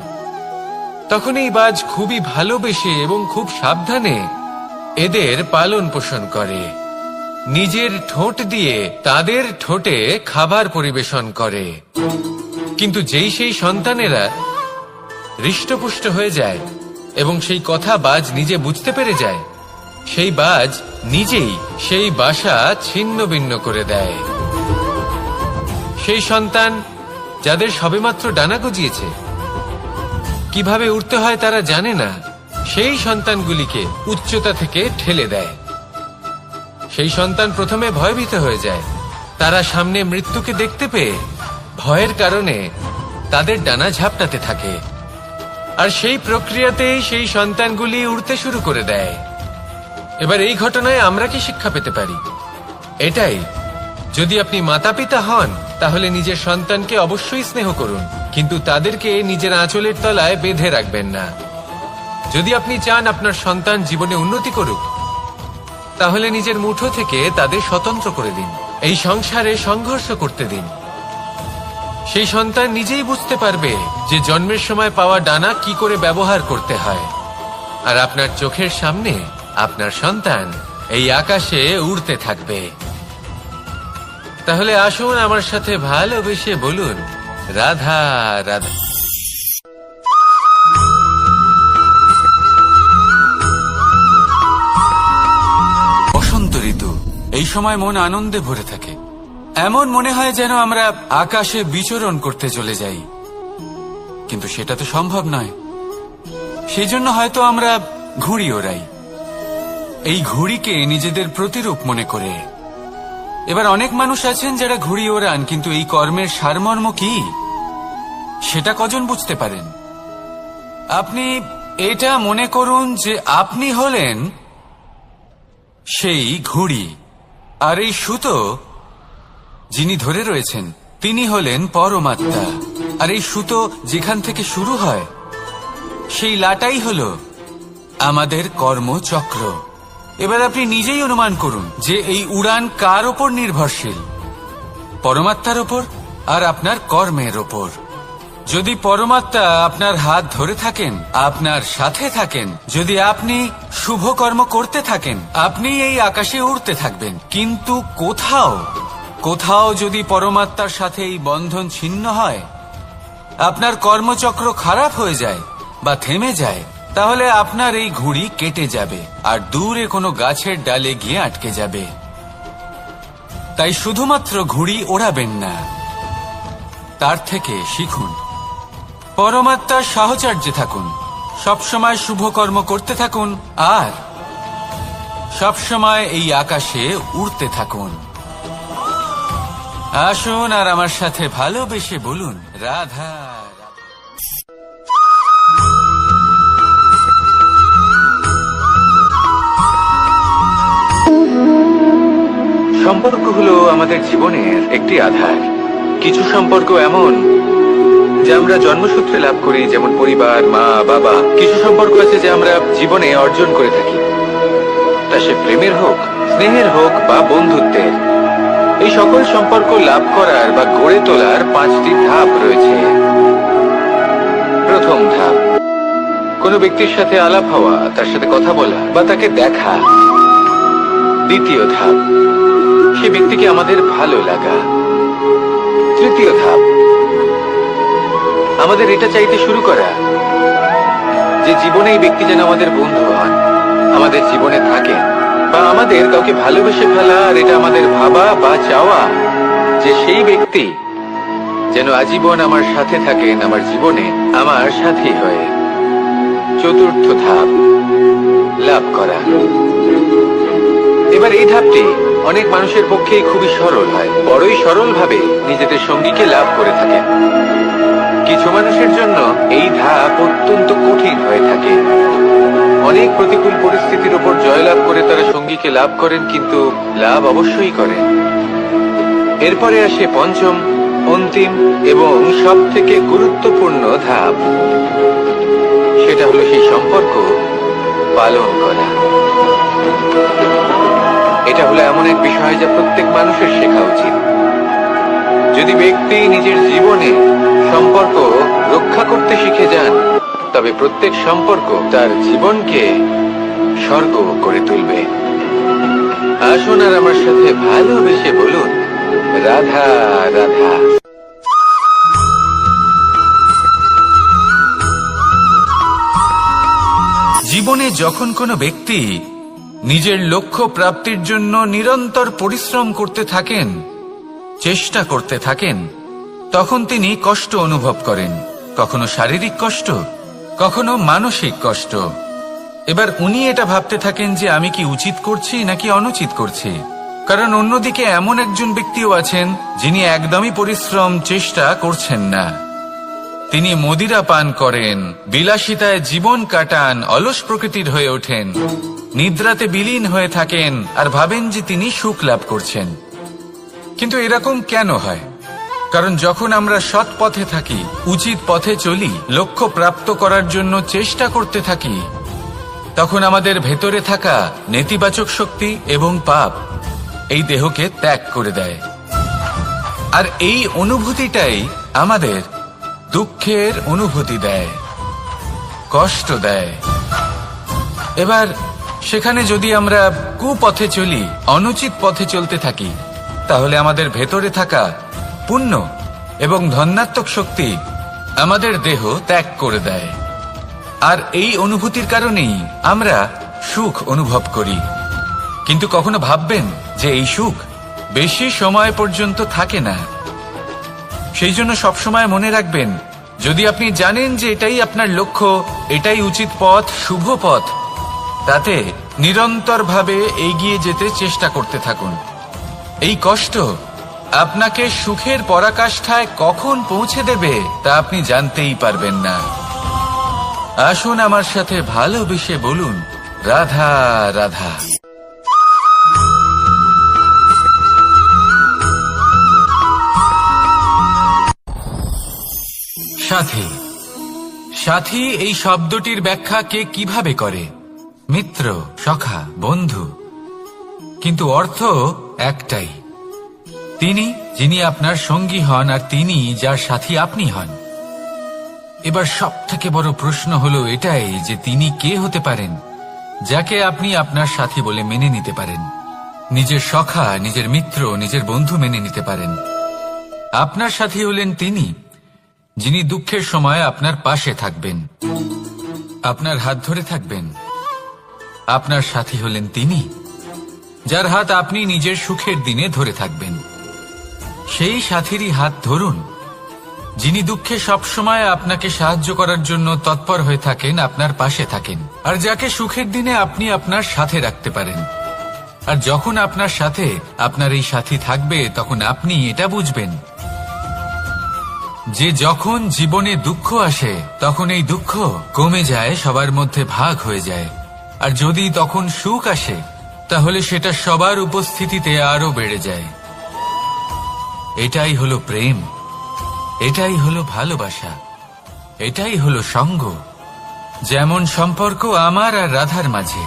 তখন এই বাজ খুবই ভালোবেসে এবং খুব সাবধানে এদের পালন পোষণ করে। নিজের ঠোঁট দিয়ে তাদের ঠোঁটে খাবার পরিবেশন করে। কিন্তু যেই সেই সন্তানেরা হৃষ্টপুষ্ট হয়ে যায় এবং সেই কথা বাজ নিজে বুঝতে পেরে যায়, সেই বাজ নিজেই সেই বাসা ছিন্ন ভিন্ন করে দেয়। সেই সন্তান যাদের সবেমাত্র ডানা গজিয়েছে, কিভাবে উড়তে হয় তারা জানে না, সেই সন্তানগুলিকে উচ্চতা থেকে ঠেলে দেয়। সেই সন্তান প্রথমে ভয়ভীত হয়ে যায়। তারা সামনে মৃত্যুকে দেখতে পেয়ে ভয়ের কারণে তাদের ডানা ঝাপটাতে থাকে।
আর সেই প্রক্রিয়াতেই সেই সন্তানগুলি উড়তে শুরু করে দেয়। এবার এই ঘটনায় আমরা কি শিক্ষা পেতে পারি? এটাই, যদি আপনি মাতা পিতা হন তাহলে নিজের সন্তানকে অবশ্যই স্নেহ করুন, কিন্তু তাদেরকে নিজের আঁচলের তলায় বেঁধে রাখবেন না। যদি আপনি চান আপনার সন্তান জীবনে উন্নতি করুক, তাহলে নিজের মুঠো থেকে তাদের স্বতন্ত্র করে দিন, এই সংসারে সংঘর্ষ করতে দিন। সেই সন্তান নিজেই বুঝতে পারবে যে জন্মের সময় পাওয়া ডানা কি করে ব্যবহার করতে হয়। আর আপনার চোখের সামনে আপনার সন্তান এই আকাশে উড়তে থাকবে। তাহলে আসুন আমার সাথে ভালোবেসে বলুন, রাধা রাধা।
বসন্ত ঋতু, এই সময় মন আনন্দে ভরে থাকে। এমন মনে হয় যেন আমরা আকাশে বিচরণ করতে চলে যাই, কিন্তু সেটা তো সম্ভব নয়। সেই জন্য হয়তো আমরা ঘুড়ি ওড়াই, এই ঘুড়িকে নিজেদের প্রতিরূপ মনে করে। এবার অনেক মানুষ আছেন যারা ঘুড়ি ওড়ান, কিন্তু এই কর্মের সারমর্ম কি সেটা কজন বুঝতে পারেন? আপনি এটা মনে করুন যে আপনি হলেন সেই ঘুড়ি, আর এই সুতো যিনি ধরে রয়েছেন তিনি হলেন পরমাত্মা। আর এই সুতো যেখান থেকে শুরু হয় সেই লাটাই হলো আমাদের কর্মচক্র। এবার আপনি নিজেই অনুমান করুন যে এই উড়ান কার ওপর নির্ভরশীল, পরমাত্মার ওপর আর আপনার কর্মের ওপর। যদি পরমাত্মা আপনার হাত ধরে থাকেন, আপনার সাথে থাকেন, যদি আপনি শুভ কর্ম করতে থাকেন, আপনি এই আকাশে উড়তে থাকবেন। কিন্তু কোথাও যদি পরমাত্মার সাথে এই বন্ধন ছিন্ন হয়, আপনার কর্মচক্র খারাপ হয়ে যায় বা থেমে যায়, তাহলে আপনার এই ঘুড়ি কেটে যাবে আর দূরে কোনো গাছের ডালে গিয়ে আটকে যাবে। তাই শুধুমাত্র ঘুড়ি ওড়াবেন না, তার থেকে শিখুন, পরমাত্মার সাহচর্যে থাকুন, সবসময় শুভ কর্ম করতে থাকুন আর সবসময় এই আকাশে উড়তে থাকুন। আসুন আর আমার সাথে ভালোবেসে বলুন, রাধা। সম্পর্ক হলো আমাদের জীবনের একটি আধার। কিছু সম্পর্ক এমন যা আমরা জন্মসূত্রে লাভ করি, যেমন পরিবার, মা, বাবা। কিছু সম্পর্ক আছে যে আমরা জীবনে অর্জন করে থাকি, তা সে প্রেমের হোক, স্নেহের হোক বা বন্ধুত্বের। এই সকল সম্পর্ক লাভ করার বা গড়ে তোলার 5টি ধাপ রয়েছে। প্রথম ধাপ, কোনো ব্যক্তির সাথে আলাপ হওয়া, তার সাথে কথা বলা বা তাকে দেখা। দ্বিতীয় ধাপ, সে ব্যক্তিকে আমাদের ভালো লাগা। তৃতীয় ধাপ, আমাদের এটা চাইতে শুরু করা যে জীবনে এই ব্যক্তি যেন আমাদের বন্ধু হন, আমাদের জীবনে থাকেন, বা আমাদের কাউকে ভালোবেসে ফেলা। আর এটা আমাদের ভাবা বা চাওয়া যে সেই ব্যক্তি যেন আজীবন আমার সাথে থাকেন, আমার জীবনে আমার সাথী হয়ে। চতুর্থ ধাপ, লাভ করা। এবার এই ধাপটি অনেক মানুষের পক্ষেই খুবই সরল হয়, বড়ই সরল ভাবে নিজেদের সঙ্গীকে লাভ করে থাকে। কিছু মানুষের জন্য এই ধাপ অত্যন্ত কঠিন হয়ে থাকে। অনেক প্রতিকূল পরিস্থিতির উপর জয়লাভ করে তারা সঙ্গীকে লাভ করেন, কিন্তু লাভ অবশ্যই করেন। এরপরে আসে পঞ্চম, অন্তিম এবং সব থেকে গুরুত্বপূর্ণ ধাপ। সেটা হলো সেই সম্পর্ক পালন করা। এটা হলো এমন এক বিষয় যা প্রত্যেক মানুষের শেখা উচিত। যদি ব্যক্তি নিজের জীবনে সম্পর্ক রক্ষা করতে শিখে যান, তবে প্রত্যেক সম্পর্ক তার জীবনকে স্বর্গ করে তুলবে। আসুন আর আমার সাথে ভালোবেসে বলুন, রাধা রাধা। জীবনে যখন কোনো ব্যক্তি নিজের লক্ষ্য প্রাপ্তির জন্য নিরন্তর পরিশ্রম করতে থাকেন, চেষ্টা করতে থাকেন, তখন তিনি কষ্ট অনুভব করেন, কখনো শারীরিক কষ্ট, কখনো মানসিক কষ্ট। এবার উনি এটা ভাবতে থাকেন যে আমি কি উচিত করছি নাকি অনুচিত করছি। কারণ অন্যদিকে এমন একজন ব্যক্তিও আছেন যিনি একদমই পরিশ্রম চেষ্টা করছেন না, তিনি মদিরা পান করেন, বিলাসিতায় জীবন কাটান, অলস প্রকৃতির হয়ে ওঠেন, নিদ্রাতে বিলীন হয়ে থাকেন আর ভাবেন যে তিনি সুখ লাভ করছেন। কিন্তু এরকম কেন হয়? কারণ যখন আমরা সৎ পথে থাকি, উচিত পথে চলি, লক্ষ্য প্রাপ্ত করার জন্য চেষ্টা করতে থাকি, তখন আমাদের ভেতরে থাকা নেতিবাচক শক্তি এবং পাপ এই দেহকে ত্যাগ করে দেয়। আর এই অনুভূতিটাই আমাদের দুঃখের অনুভূতি দেয়, কষ্ট দেয়। এবার সেখানে যদি আমরা কুপথে চলি, অনুচিত পথে চলতে থাকি, তাহলে আমাদের ভেতরে থাকা পুণ্য এবং ধনাত্মক শক্তি আমাদের দেহ ত্যাগ করে দেয়। আর এই অনুভূতির কারণেই আমরা সুখ অনুভব করি। কিন্তু কখনো ভাববেন যে এই সুখ বেশি সময় পর্যন্ত থাকে না। সেই জন্য সবসময় মনে রাখবেন, যদি আপনি জানেন যে এটাই আপনার লক্ষ্য, এটাই উচিত পথ, শুভ পথ, তাতে নিরন্তরভাবে এগিয়ে যেতে চেষ্টা করতে থাকুন। এই কষ্ট আপনাকে সুখের পরাকাষ্ঠায় কখন পৌঁছে দেবে তা আপনি জানতেই পারবেন না। আসুন আমার সাথে ভালোবেসে বলুন, রাধা রাধা। সাথী। সাথী এই শব্দটির ব্যাখ্যা কে কিভাবে করে? মিত্র, সখা, বন্ধু। কিন্তু অর্থ একটাই, তিনি যিনি আপনার সঙ্গী হন আর তিনি যার সাথী আপনি হন। এবার সব থেকে বড় প্রশ্ন হলো এটাই যে তিনি কে হতে পারেন যাকে আপনি আপনার সাথী বলে মেনে নিতে পারেন, নিজের সখা, নিজের মিত্র, নিজের বন্ধু মেনে নিতে পারেন। আপনার সাথী হলেন তিনি যিনি দুঃখের সময় আপনার পাশে থাকবেন, আপনার হাত ধরে থাকবেন। আপনার সাথী হলেন তিনি যার হাত আপনি নিজের সুখের দিনে ধরে থাকবেন। সেই সাথীরই হাত ধরুন যিনি দুঃখে সবসময় আপনাকে সাহায্য করার জন্য তৎপর হয়ে থাকেন, আপনার পাশে থাকেন, আর যাকে সুখের দিনে আপনি আপনার সাথে রাখতে পারেন। আর যখন আপনার সাথে আপনার এই সাথী থাকবে, তখন আপনি এটা বুঝবেন যে যখন জীবনে দুঃখ আসে, তখন এই দুঃখ কমে যায়, সবার মধ্যে ভাগ হয়ে যায়। আর যদি তখন সুখ আসে, তাহলে সেটা সবার উপস্থিতিতে আরো বেড়ে যায়। এটাই হলো প্রেম, এটাই হলো ভালোবাসা, এটাই হলো সঙ্গ। যেমন সম্পর্ক আমার আর রাধার মাঝে।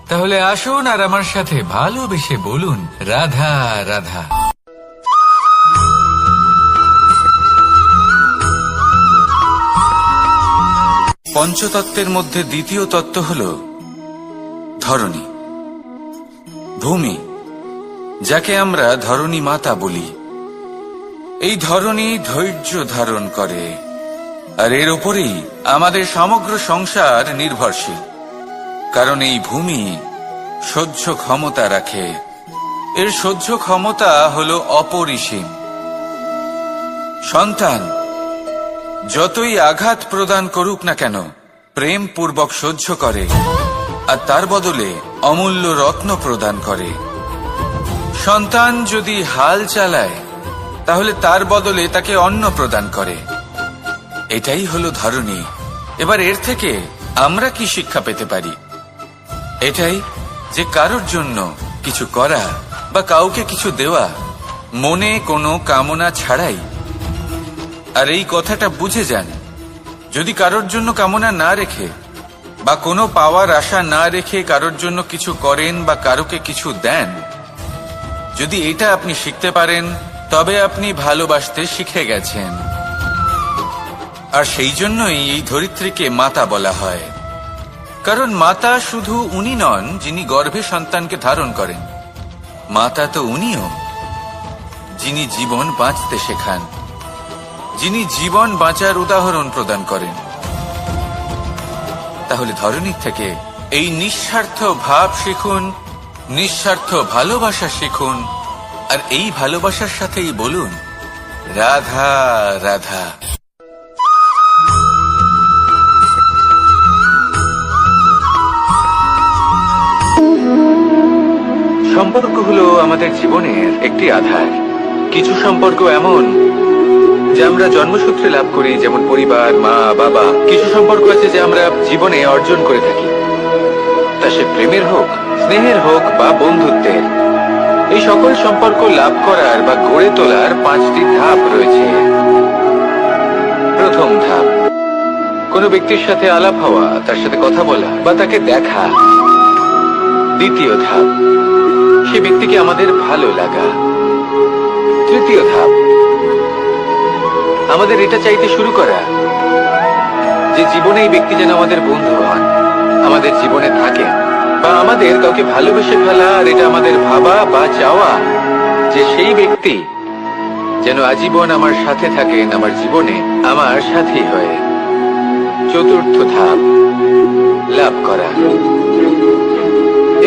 তাহলে আসুন আর আমার সাথে ভালোবেসে বলুন, রাধা রাধা। পঞ্চতত্ত্বের মধ্যে দ্বিতীয় তত্ত্ব হল ধরণী, ভূমি, যাকে আমরা ধরণী মাতা বলি। এই ধরণী ধৈর্য ধারণ করে, আর এর ওপরেই আমাদের সমগ্র সংসার নির্ভরশীল। কারণ এই ভূমি সহ্য ক্ষমতা রাখে, এর সহ্য ক্ষমতা হল অপরিসীম। সন্তান যতই আঘাত প্রদান করুক না কেন, প্রেম পূর্বক সহ্য করে, আর তার বদলে অমূল্য রত্ন প্রদান করে। সন্তান যদি হাল চালায়, তাহলে তার বদলে তাকে অন্ন প্রদান করে। এটাই হলো ধরণী। এবার এর থেকে আমরা কি শিক্ষা পেতে পারি? এটাই যে কারোর জন্য কিছু করা বা কাউকে কিছু দেওয়া মনে কোনো কামনা ছাড়াই। আর এই কথাটা বুঝে যান, যদি কারোর জন্য কামনা না রেখে বা কোনো পাওয়ার আশা না রেখে কারোর জন্য কিছু করেন বা কারোকে কিছু দেন, যদি এটা আপনি শিখতে পারেন, তবে আপনি ভালোবাসতে শিখে গেছেন। আর সেই জন্যই এই ধরিত্রীকে মাতা বলা হয়। কারণ মাতা শুধু উনি নন যিনি গর্ভে সন্তানকে ধারণ করেন, মাতা তো উনিও যিনি জীবন বাঁচতে শেখান, যিনি জীবন বাঁচার উদাহরণ প্রদান করেন। তাহলে ধরণীর থেকে এই নিঃস্বার্থ ভাব শিখুন, নিঃস্বার্থ ভালোবাসা শিখুন, আর এই ভালোবাসার সাথেই বলুন, রাধা রাধা। সম্পর্ক হলো আমাদের জীবনের একটি আধার। কিছু সম্পর্ক এমন যা আমরা জন্মসূত্রে লাভ করি, যেমন পরিবার, মা, বাবা। কিছু সম্পর্ক আছে যে আমরা জীবনে অর্জন করে থাকি, তা সে প্রেমের হোক, স্নেহের হোক বা বন্ধুত্বের। এই সকল সম্পর্ক লাভ করার বা গড়ে তোলার 5টি ধাপ রয়েছে। প্রথম ধাপ, কোনো ব্যক্তির সাথে আলাপ হওয়া, তার সাথে কথা বলা বা তাকে দেখা। দ্বিতীয় ধাপ, সে ব্যক্তিকে আমাদের ভালো লাগা। তৃতীয় ধাপ, আমাদের এটা চাইতে শুরু করা যে জীবনে এই ব্যক্তি যেন আমাদের বন্ধু হন, আমাদের জীবনে থাকে, বা আমাদের কাউকে ভালোবেসে ফেলা। আর এটা আমাদের ভাবা বা চাওয়া যে সেই ব্যক্তি যেন আজীবন আমার সাথে থাকেন, আমার জীবনে আমার সাথী হয়ে। চতুর্থ ধাপ, লাভ করা।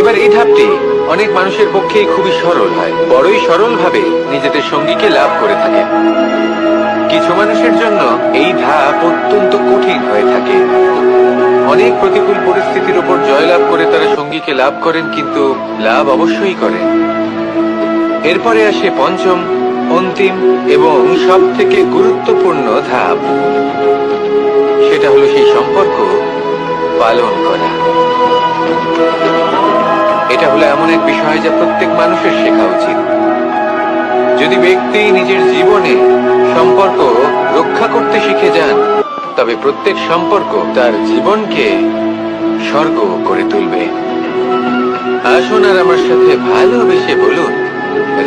এবার এই ধাপটি অনেক মানুষের পক্ষেই খুবই সরল হয়, বড়ই সরল ভাবে নিজেদের সঙ্গীকে লাভ করে থাকে। কিছু মানুষের জন্য এই ধাপ অত্যন্ত কঠিন হয়ে থাকে। অনেক প্রতিকূল পরিস্থিতির উপর জয়লাভ করে তারা সঙ্গীকে লাভ করেন, কিন্তু লাভ অবশ্যই করেন। এরপরে আসে পঞ্চম, অন্তিম এবং সব থেকে গুরুত্বপূর্ণ ধাপ। সেটা হলো সেই সম্পর্ক পালন করা। এটা হলো এমন এক বিষয় যা প্রত্যেক মানুষের শেখা উচিত। যদি ব্যক্তি নিজের জীবনে সম্পর্ক রক্ষা করতে শিখে যান, তবে প্রত্যেক সম্পর্ক তার জীবনকে স্বর্গ করে তুলবে। আসুন আর আমার সাথে ভালোবেসে বলুন,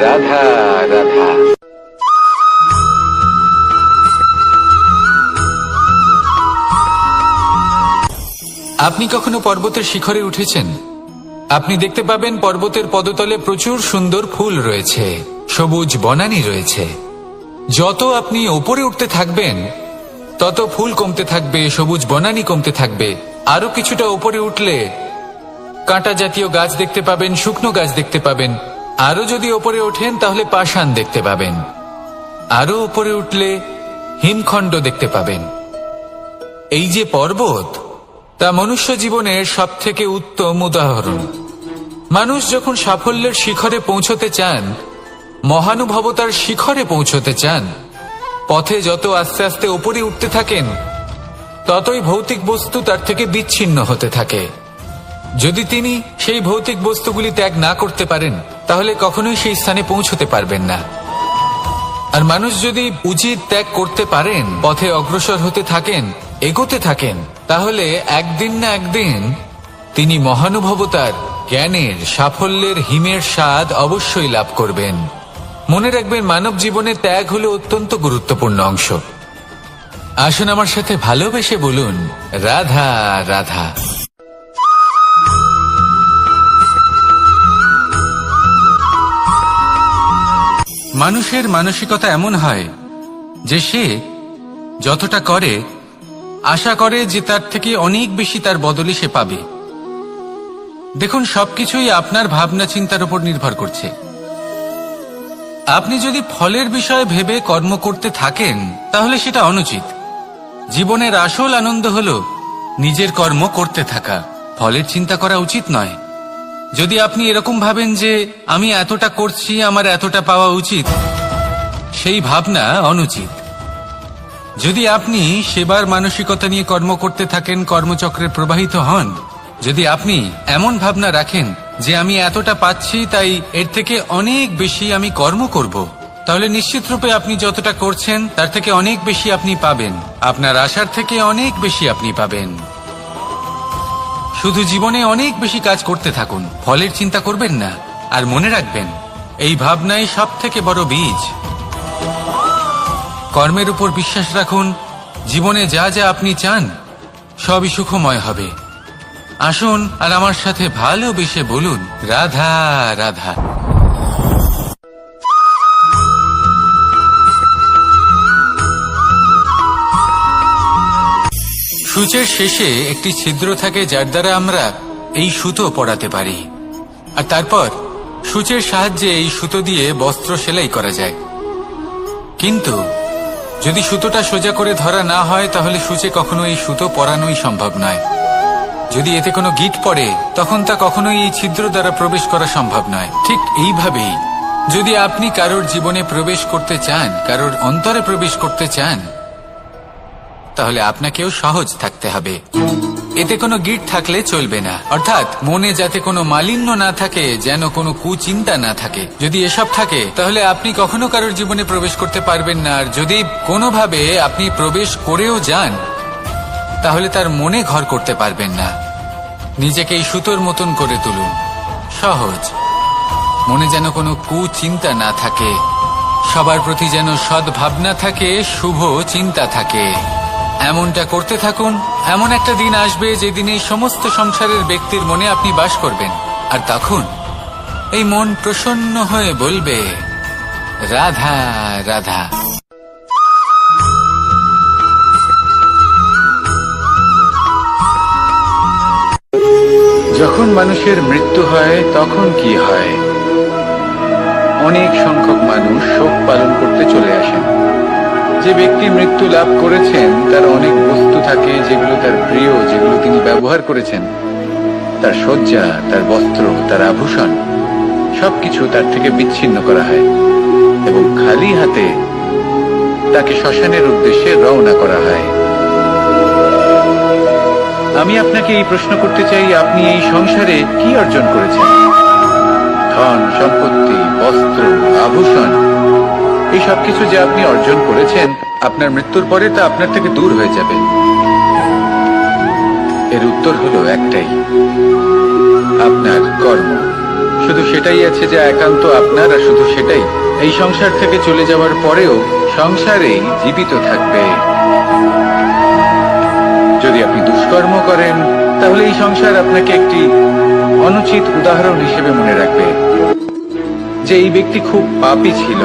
রাধা রাধা।
আপনি কখনো পর্বতের শিখরে উঠেছেন? আপনি দেখতে পাবেন পর্বতের পদতলে প্রচুর সুন্দর ফুল রয়েছে, সবুজ বনানী রয়েছে। যত আপনি ওপরে উঠতে থাকবেন তত ফুল কমতে থাকবে, সবুজ বনানী কমতে থাকবে। আরো কিছুটা ওপরে উঠলে কাঁটা জাতীয় গাছ দেখতে পাবেন, শুকনো গাছ দেখতে পাবেন। আরো যদি ওপরে ওঠেন তাহলে পাষাণ দেখতে পাবেন। আরো ওপরে উঠলে হিমখণ্ড দেখতে পাবেন। এই যে পর্বত, তা মনুষ্য জীবনের সব থেকে উত্তম উদাহরণ। মানুষ যখন সাফল্যের শিখরে পৌঁছতে চান, মহানুভবতার শিখরে পৌঁছতে চান, পথে যত আস্তে আস্তে উপরে উঠতে থাকেন, ততই ভৌতিক বস্তু তার থেকে বিচ্ছিন্ন হতে থাকে। যদি তিনি সেই ভৌতিক বস্তুগুলি ত্যাগ না করতে পারেন, তাহলে কখনোই সেই স্থানে পৌঁছতে পারবেন না। আর মানুষ যদি উচিত ত্যাগ করতে পারেন, পথে অগ্রসর হতে থাকেন, এগোতে থাকেন, তাহলে একদিন না একদিন তিনি মহানুভবতার, জ্ঞানের, সাফল্যের হিমের স্বাদ অবশ্যই লাভ করবেন। মনে রাখবেন, মানব জীবনে ত্যাগ হলো অত্যন্ত গুরুত্বপূর্ণ অংশ। আসুন আমার সাথে ভালোবেসে বলুন, রাধা রাধা।
মানুষের মানসিকতা এমন হয় যে সে যতটা করে আশা করে যে তার থেকে অনেক বেশি তার বদলে সে পাবে। দেখুন, সবকিছুই আপনার ভাবনা চিন্তার উপর নির্ভর করছে। আপনি যদি ফলের বিষয়ে ভেবে কর্ম করতে থাকেন, তাহলে সেটা অনুচিত। জীবনের আসল আনন্দ হলো নিজের কর্ম করতে থাকা, ফলের চিন্তা করা উচিত নয়। যদি আপনি এরকম ভাবেন যে আমি এতটা করছি, আমার এতটা পাওয়া উচিত, সেই ভাবনা অনুচিত। যদি আপনি সেবার মানসিকতা নিয়ে কর্ম করতে থাকেন, কর্মচক্রে প্রবাহিত হন, যদি আপনি এমন ভাবনা রাখেন যে আমি এতটা পাচ্ছি, তাই এর থেকে অনেক বেশি আমি কর্ম করব, তাহলে নিশ্চিত রূপে আপনি যতটা করছেন তার থেকে অনেক বেশি আপনি পাবেন। আপনার আশার থেকে অনেক বেশি আপনি পাবেন। শুধু জীবনে অনেক বেশি কাজ করতে থাকুন, ফলের চিন্তা করবেন না। আর মনে রাখবেন, এই ভাবনাই সব থেকে বড় বীজ। কর্মের উপর বিশ্বাস রাখুন। জীবনে যা যা আপনি চান সবই সুখময় হবে। আসুন আর আমার সাথে ভালোবেসে বলুন, রাধা রাধা। সূচের শেষে একটি ছিদ্র থাকে, যার দ্বারা আমরা এই সুতো পরাতে পারি। আর তারপর সূচের সাহায্যে এই সুতো দিয়ে বস্ত্র সেলাই করা যায়। কিন্তু যদি সুতোটা সোজা করে ধরা না হয়, তাহলে সূচে কখনো এই সুতো পরানোই সম্ভব নয়। যদি এতে কোনো গিঁট পড়ে, তখন তা কখনোই এই ছিদ্র দ্বারা প্রবেশ করা সম্ভব নয়। ঠিক এইভাবেই
যদি আপনি কারোর জীবনে প্রবেশ করতে চান, কারোর অন্তরে প্রবেশ করতে চান, তাহলে আপনাকেও সহজ থাকতে হবে। এতে কোনো গিট থাকলে চলবে না, অর্থাৎ মনে যাতে কোনো মালিন্য না থাকে, যেন কোনো কুচিন্তা না থাকে। যদি এসব থাকে তাহলে আপনি কখনো কারোর জীবনে প্রবেশ করতে পারবেন না। আর যদি কোনোভাবে আপনি প্রবেশ করেও যান, তাহলে তার মনে ঘর করতে পারবেন না। নিজেকে এই সুতোর মতন করে তুলুন, সহজ। মনে যেন কোনো কুচিন্তা না থাকে, সবার প্রতি যেন সদ্ভাবনা থাকে, শুভ চিন্তা থাকে। এমনটা করতে থাকুন। এমন একটা দিন আসবে যেদিন এই সমস্ত সংসারের ব্যক্তির মনে আপনি বাস করবেন, আর তখন এই মন প্রসন্ন হয়ে বলবে, রাধা রাধা।
যখন মানুষের মৃত্যু হয় তখন কি হয়? অনেক সংখ্যক মানুষ শোক পালন করতে চলে আসেন। যে ব্যক্তি মৃত্যু লাভ করেছেন তার অনেক বস্তু থাকে যেগুলো তার প্রিয়, যেগুলো তিনি ব্যবহার করেছেন। তার শয্যা, তার বস্ত্র, তার আভূষণ সবকিছু তার থেকে বিচ্ছিন্ন করা হয় এবং খালি হাতে তাকে শ্মশানের উদ্দেশ্যে রওনা করা হয়। আমি আপনাকে এই প্রশ্ন করতে চাই, আপনি এই সংসারে কি অর্জন করেছেন? ধন সম্পত্তি, বস্ত্র, আভূষণ, এই সবকিছু যে আপনি অর্জন করেছেন, আপনার মৃত্যুর পরে তা আপনার থেকে দূর হয়ে যাবে। এর উত্তর হলো একটাই, আপনার কর্ম। শুধু সেটাই আছে যা একান্ত আপনার, আর শুধু সেটাই এই সংসার থেকে চলে যাওয়ার পরেও সংসারেই জীবিত থাকবে। যদি আপনি দুষ্কর্ম করেন তাহলে এই সংসার আপনাকে একটি অনুচিত উদাহরণ হিসেবে মনে রাখবে যে এই ব্যক্তি খুব পাপী ছিল,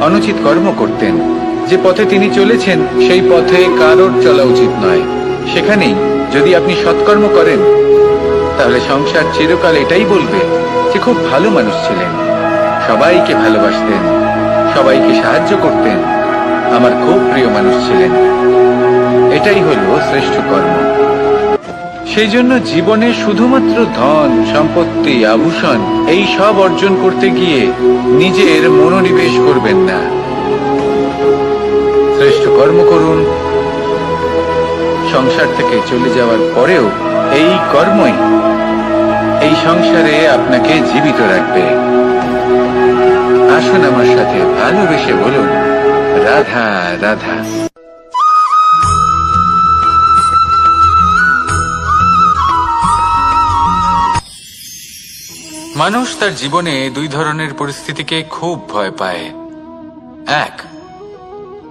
অনুচিত কর্ম করতেন। যে পথে তিনি চলেছেন সেই পথে কারোর চলা উচিত নয়। সেখানেই যদি আপনি সৎকর্ম করেন তাহলে সংসার চিরকাল এটাই বলবে যে খুব ভালো মানুষ ছিলেন, সবাইকে ভালোবাসতেন, সবাইকে সাহায্য করতেন, আমার খুব প্রিয় মানুষ ছিলেন। এটাই হলো শ্রেষ্ঠ কর্ম। সেই জন্য জীবনে শুধুমাত্র ধন সম্পত্তি, আভূষণ এই সব অর্জন করতে গিয়ে নিজের মনোনিবেশ করবেন না। শ্রেষ্ঠ কর্ম করুন। সংসার থেকে চলে যাওয়ার পরেও এই কর্মই এই সংসারে আপনাকে জীবিত রাখবে। আসুন আমার সাথে ভালোবেসে বলুন, রাধা রাধা।
মানুষ তার জীবনে দুই ধরনের পরিস্থিতিকে খুব ভয় পায়। এক,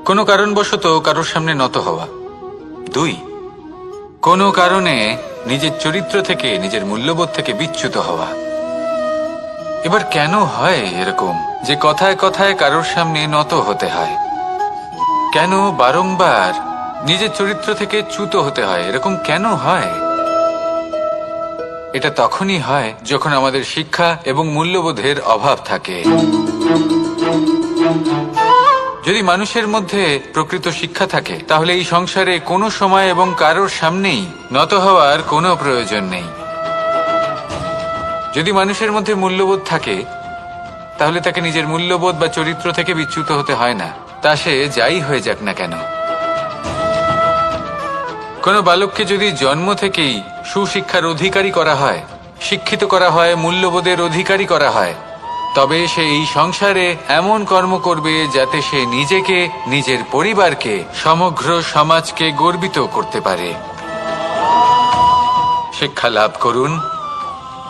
কোনো কারণবশত কারোর সামনে নত হওয়া। দুই, কোনো কারণে নিজের চরিত্র থেকে, নিজের মূল্যবোধ থেকে বিচ্যুত হওয়া। এবার কেন হয় এরকম যে কথায় কথায় কারোর সামনে নত হতে হয়? কেন বারংবার নিজের চরিত্র থেকে চ্যুত হতে হয়? এরকম কেন হয়? এটা তখনই হয় যখন আমাদের শিক্ষা এবং মূল্যবোধের অভাব থাকে। যদি মানুষের মধ্যে প্রকৃত শিক্ষা থাকে তাহলে এই সংসারে কোনো সময় এবং কারোর সামনেই নত হওয়ার কোনো প্রয়োজন নেই। যদি মানুষের মধ্যে মূল্যবোধ থাকে তাহলে তাকে নিজের মূল্যবোধ বা চরিত্র থেকে বিচ্যুত হতে হয় না, তা সে যাই হয়ে যাক না কেন। কোনো বালককে যদি জন্ম থেকেই সুশিক্ষার অধিকারী করা হয়, শিক্ষিত করা হয়, মূল্যবোধের অধিকারী করা হয়, তবে সে এই সংসারে এমন কর্ম করবে যাতে সে নিজেকে, নিজের পরিবারকে, সমগ্র সমাজকে গর্বিত করতে পারে। শিক্ষা লাভ করুন,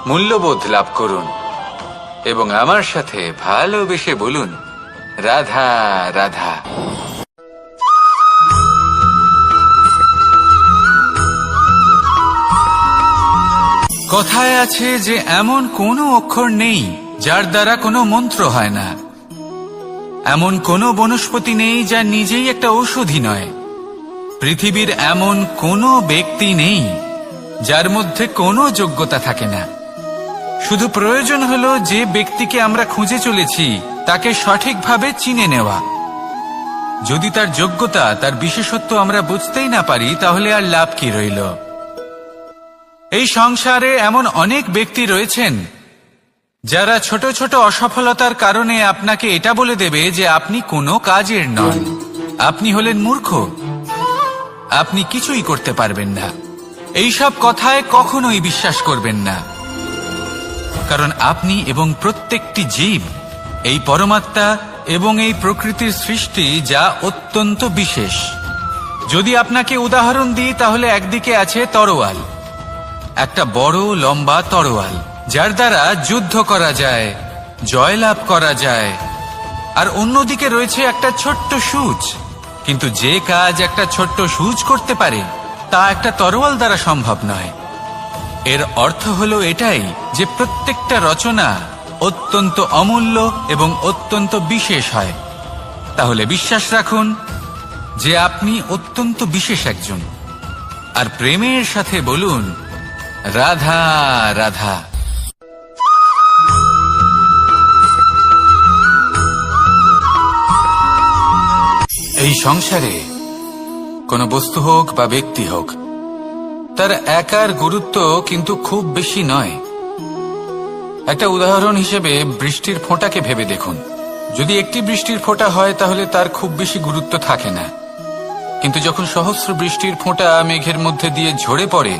মূল্যবোধ লাভ করুন এবং আমার সাথে ভালোবেসে বলুন, রাধা রাধা। কথায় আছে যে এমন কোনো অক্ষর নেই যার দ্বারা কোনো মন্ত্র হয় না, এমন কোনো বনস্পতি নেই যা নিজেই একটা ঔষধি নয়, পৃথিবীর এমন কোনো ব্যক্তি নেই যার মধ্যে কোনো যোগ্যতা থাকে না। শুধু প্রয়োজন হলো যে ব্যক্তিকে আমরা খুঁজে চলেছি তাকে সঠিকভাবে চিনে নেওয়া। যদি তার যোগ্যতা, তার বিশেষত্ব আমরা বুঝতেই না পারি তাহলে আর লাভ কি রইল? এই সংসারে এমন অনেক ব্যক্তি রয়েছেন
যারা ছোট ছোট অসফলতার কারণে আপনাকে এটা বলে দেবে যে আপনি কোনো কাজের নন, আপনি হলেন মূর্খ, আপনি কিছুই করতে পারবেন না, এইসব কথায় কখনোই বিশ্বাস করবেন না। কারণ আপনি এবং প্রত্যেকটি জীব এই পরমাত্মা এবং এই প্রকৃতির সৃষ্টি, যা অত্যন্ত বিশেষ। যদি আপনাকে উদাহরণ দিই তাহলে একদিকে আছে তরোয়াল, একটা বড় লম্বা তরোয়াল যার দ্বারা যুদ্ধ করা যায়, জয়লাভ করা যায়। আর অন্যদিকে রয়েছে একটা ছোট্ট সূচ, কিন্তু যে কাজ একটা ছোট্ট সূচ করতে পারে তা একটা তরোয়াল দ্বারা সম্ভব নয়। এর অর্থ হলো এটাই যে প্রত্যেকটা রচনা অত্যন্ত অমূল্য এবং অত্যন্ত বিশেষ হয়। তাহলে বিশ্বাস রাখুন যে আপনি অত্যন্ত বিশেষ একজন, আর প্রেমের সাথে বলুন রাধা রাধা। এই সংসারে কোনো বস্তু হোক বা ব্যক্তি হোক, তার একার গুরুত্ব কিন্তু খুব বেশি নয়। একটা উদাহরণ হিসেবে বৃষ্টির ফোঁটাকে ভেবে দেখুন। যদি একটি বৃষ্টির ফোঁটা হয় তাহলে তার খুব বেশি গুরুত্ব থাকে না, কিন্তু যখন সহস্র বৃষ্টির ফোঁটা মেঘের মধ্যে দিয়ে ঝরে পড়ে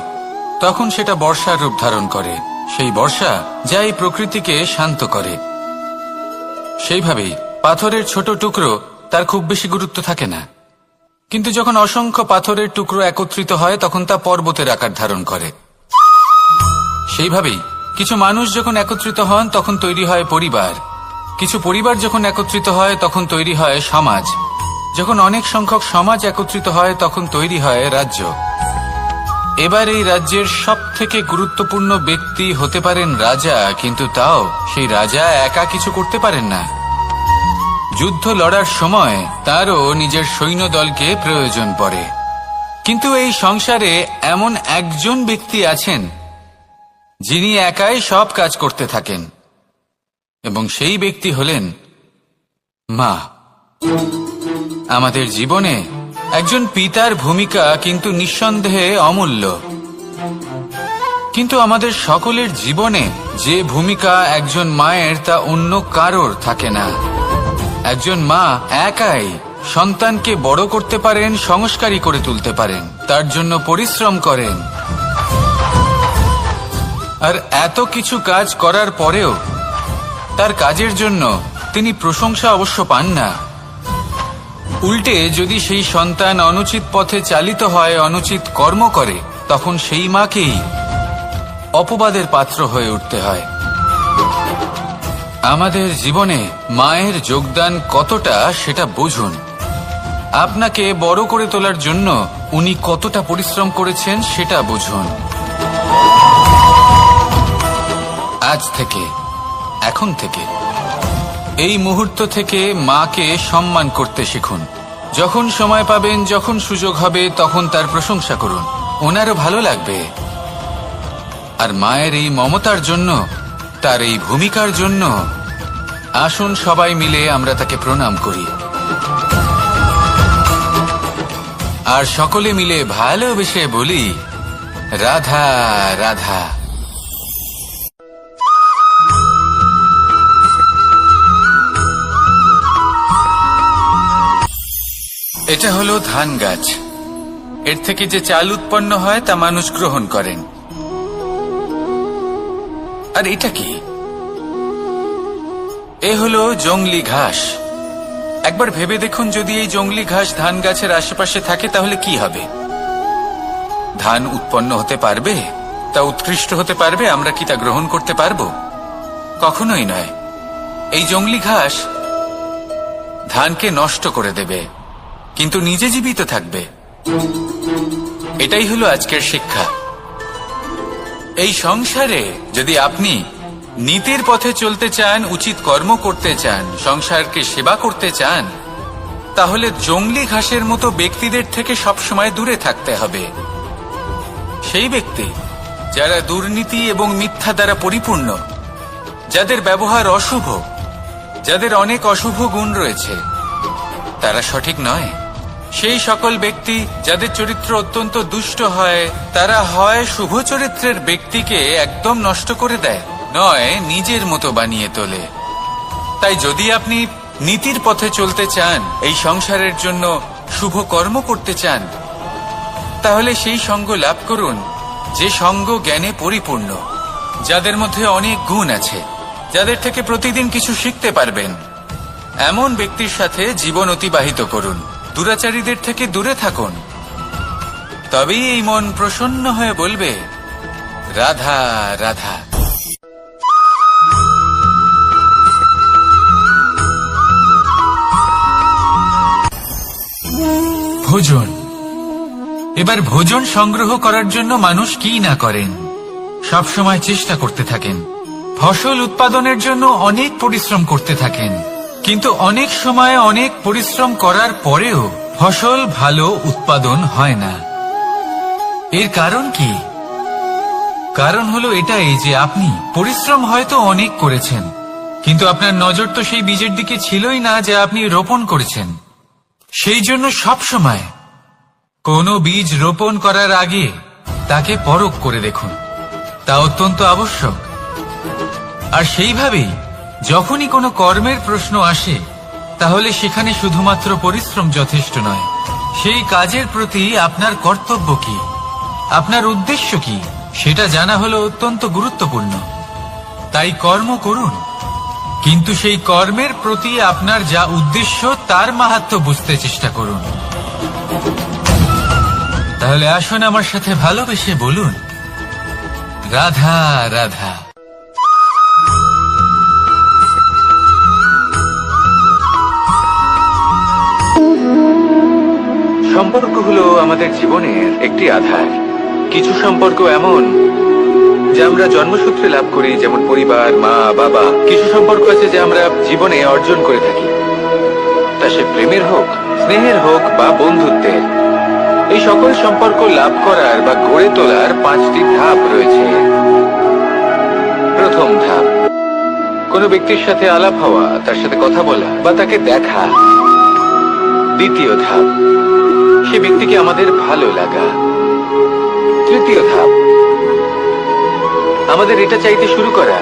তখন সেটা বর্ষার রূপ ধারণ করে। সেই বর্ষা যা এই প্রকৃতিকে শান্ত করে। সেইভাবেই পাথরের ছোট টুকরো, তার খুব বেশি গুরুত্ব থাকে না, কিন্তু যখন অসংখ্য পাথরের টুকরো একত্রিত হয় তখন তা পর্বতের আকার ধারণ করে। সেইভাবেই কিছু মানুষ যখন একত্রিত হন তখন তৈরি হয় পরিবার, কিছু পরিবার যখন একত্রিত হয় তখন তৈরি হয় সমাজ, যখন অনেক সংখ্যক সমাজ একত্রিত হয় তখন তৈরি হয় রাজ্য। এবার এই রাজ্যের সবথেকে গুরুত্বপূর্ণ ব্যক্তি হতে পারেন রাজা, কিন্তু তাও সেই রাজা একা কিছু করতে পারেন না। যুদ্ধ লড়ার সময় তারও নিজের সৈন্যদলকে প্রয়োজন পড়ে। কিন্তু এই সংসারে এমন একজন ব্যক্তি আছেন যিনি একাই সব কাজ করতে থাকেন, এবং সেই ব্যক্তি হলেন মা। আমাদের জীবনে একজন পিতার ভূমিকা কিন্তু নিঃসন্দেহে অমূল্য, কিন্তু আমাদের সকলের জীবনে যে ভূমিকা একজন মায়ের তা অন্য কারোর থাকে না। একজন মা একাই সন্তানকে বড় করতে পারেন, সংস্কারী করে তুলতে পারেন, তার জন্য পরিশ্রম করেন। আর এত কিছু কাজ করার পরেও তার কাজের জন্য তিনি প্রশংসা অবশ্য পান না। উল্টে যদি সেই সন্তান অনুচিত পথে চালিত হয়, অনুচিত কর্ম করে, তখন সেই মাকেই অপবাদের পাত্র হয়ে উঠতে হয়। আমাদের জীবনে মায়ের যোগদান কতটা সেটা বুঝুন। আপনাকে বড় করে তোলার জন্য উনি কতটা পরিশ্রম করেছেন সেটা বুঝুন। আজ থেকে, এখন থেকে, এই মুহূর্ত থেকে মাকে সম্মান করতে শিখুন। যখন সময় পাবেন, যখন সুযোগ হবে, তখন তার প্রশংসা করুন, ওনারও ভালো লাগবে। আর মায়ের এই মমতার জন্য, তার এই ভূমিকার জন্য আসুন সবাই মিলে আমরা তাকে প্রণাম করি, আর সকলে মিলে ভালোবেসে বলি রাধা রাধা। এটা হলো ধান গাছ। এর থেকে যে চাল উৎপন্ন হয় তা মানুষ গ্রহণ করেন। আর এটা কি? এ হলো জংলি ঘাস। একবার ভেবে দেখুন, যদি এই জংলি ঘাস ধান গাছের আশেপাশে থাকে তাহলে কি হবে? ধান উৎপন্ন হতে পারবে? তা উৎকৃষ্ট হতে পারবে? আমরা কি তা গ্রহণ করতে পারবো? কখনোই নয়। এই জংলি ঘাস ধানকে নষ্ট করে দেবে, কিন্তু নিজে জীবিত থাকবে। এটাই হলো আজকের শিক্ষা। এই সংসারে যদি আপনি নীতির পথে চলতে চান, উচিত কর্ম করতে চান, সংসারকে সেবা করতে চান, তাহলে জংলি ঘাসের মতো ব্যক্তিদের থেকে সবসময় দূরে থাকতে হবে। সেই ব্যক্তি যারা দুর্নীতি এবং মিথ্যা দ্বারা পরিপূর্ণ, যাদের ব্যবহার অশুভ, যাদের অনেক অশুভ গুণ রয়েছে, তারা সঠিক নয়। সেই সকল ব্যক্তি যাদের চরিত্র অত্যন্ত দুষ্ট হয়, তারা হয় শুভ চরিত্রের ব্যক্তিকে একদম নষ্ট করে দেয়,
নয় নিজের মতো বানিয়ে তোলে। তাই যদি আপনি নীতির পথে চলতে চান, এই সংসারের জন্য শুভ কর্ম করতে চান, তাহলে সেই সঙ্গ লাভ করুন যে সঙ্গ জ্ঞানে পরিপূর্ণ, যাদের মধ্যে অনেক গুণ আছে, যাদের থেকে প্রতিদিন কিছু শিখতে পারবেন। এমন ব্যক্তির সাথে জীবন অতিবাহিত করুন, দুরাচারীদের থেকে দূরে থাকুন। তবেই এই মন প্রসন্ন হয়ে বলবে, রাধা রাধা।
ভোজন। এবার ভোজন সংগ্রহ করার জন্য মানুষ কি না করেন, সব সময় চেষ্টা করতে থাকেন। ফসল উৎপাদনের জন্য অনেক পরিশ্রম করতে থাকেন, কিন্তু অনেক সময় অনেক পরিশ্রম করার পরেও ফসল ভালো উৎপাদন হয় না। এর কারণ কি? কারণ হলো এটাই যে আপনি পরিশ্রম হয়তো অনেক করেছেন, কিন্তু আপনার নজর তো সেই বীজের দিকে ছিলই না যা আপনি রোপণ করেছেন। সেই জন্য সব সময় কোনো বীজ রোপণ করার আগে তাকে পরখ করে দেখুন, তা অত্যন্ত আবশ্যক। আর সেইভাবেই যখনই কোনো কর্মের প্রশ্ন আসে, তাহলে সেখানে শুধুমাত্র পরিশ্রম যথেষ্ট নয়। সেই কাজের প্রতি আপনার কর্তব্য কি, আপনার উদ্দেশ্য কি, সেটা জানা হলো অত্যন্ত গুরুত্বপূর্ণ। তাই কর্ম করুন, কিন্তু সেই কর্মের প্রতি আপনার যা উদ্দেশ্য তার মাহাত্ম্য বুঝতে চেষ্টা করুন। তাহলে আসুন আমার সাথে ভালোবেসে বলুন, রাধা রাধা।
সম্পর্ক হলো আমাদের জীবনের একটি আধার। কিছু সম্পর্ক এমন যা আমরা জন্মসূত্রে লাভ করি, যেমন পরিবার, মা, বাবা। কিছু সম্পর্ক আছে যা আমরা জীবনে অর্জন করে থাকি, তা সে প্রেমের হোক, স্নেহের হোক বা বন্ধুত্বের। এই সকল সম্পর্ক লাভ করার বা গড়ে তোলার 5টি ধাপ রয়েছে। প্রথম ধাপ, কোনো ব্যক্তির সাথে আলাপ হওয়া, তার সাথে কথা বলা বা তাকে দেখা। দ্বিতীয় ধাপ, সে ব্যক্তিকে আমাদের ভালো লাগা। তৃতীয় ধাপ, আমাদের এটা চাইতে শুরু করা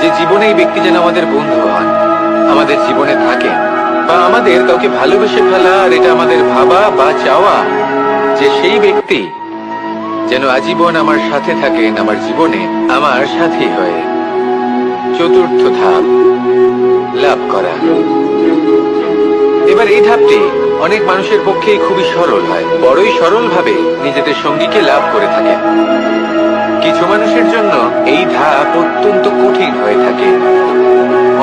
যে জীবনে এই ব্যক্তি যেন আমাদের বন্ধু হন, আমাদের জীবনে থাকেন, বা আমাদের কাউকে ভালোবেসে ফেলা। আর এটা আমাদের ভাবা বা চাওয়া যে সেই ব্যক্তি যেন আজীবন আমার সাথে থাকেন, আমার জীবনে আমার সাথী হয়ে। চতুর্থ ধাপ, লাভ করা। এবার এই ধাপটি অনেক মানুষের পক্ষেই খুবই সরল হয়, বড়ই সরল ভাবে নিজেদের সঙ্গীকে লাভ করে থাকে। কিছু মানুষের জন্য এই ধাপ অত্যন্ত কঠিন হয়ে থাকে।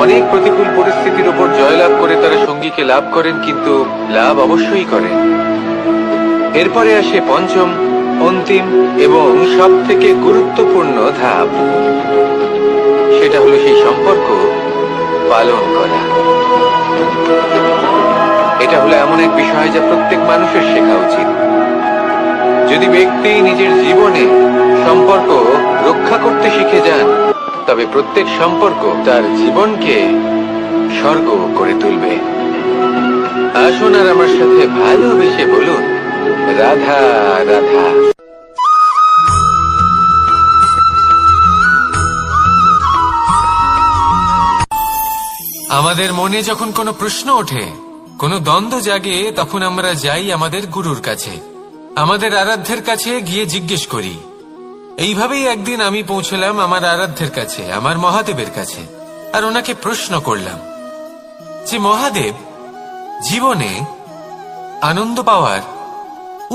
অনেক প্রতিকূল পরিস্থিতির উপর জয়লাভ করে তারা সঙ্গীকে লাভ করেন, কিন্তু লাভ অবশ্যই করেন। এরপরে আসে পঞ্চম, অন্তিম এবং সব থেকে গুরুত্বপূর্ণ ধাপ। সেটা হলো সেই সম্পর্ক পালন করা। এটা হলো এমন এক বিষয় যা প্রত্যেক মানুষের শেখা উচিত। যদি ব্যক্তি নিজের জীবনে সম্পর্ক রক্ষা করতে শিখে যান, তবে প্রত্যেক সম্পর্ক তার জীবনকে স্বর্গ করে তুলবে। আসুন আর আমার সাথে ভালোবেসে বলুন, রাধা রাধা।
আমাদের মনে যখন কোনো প্রশ্ন ওঠে, কোনো দ্বন্দ্ব জাগে, তখন আমরা যাই আমাদের গুরুর কাছে, আমাদের আরাধ্যের কাছে গিয়ে জিজ্ঞেস করি। এইভাবেই একদিন আমি পৌঁছলাম আমার আরাধ্যের কাছে, আমার মহাদেবের কাছে, আর ওনাকে প্রশ্ন করলাম যে মহাদেব, জীবনে আনন্দ পাওয়ার,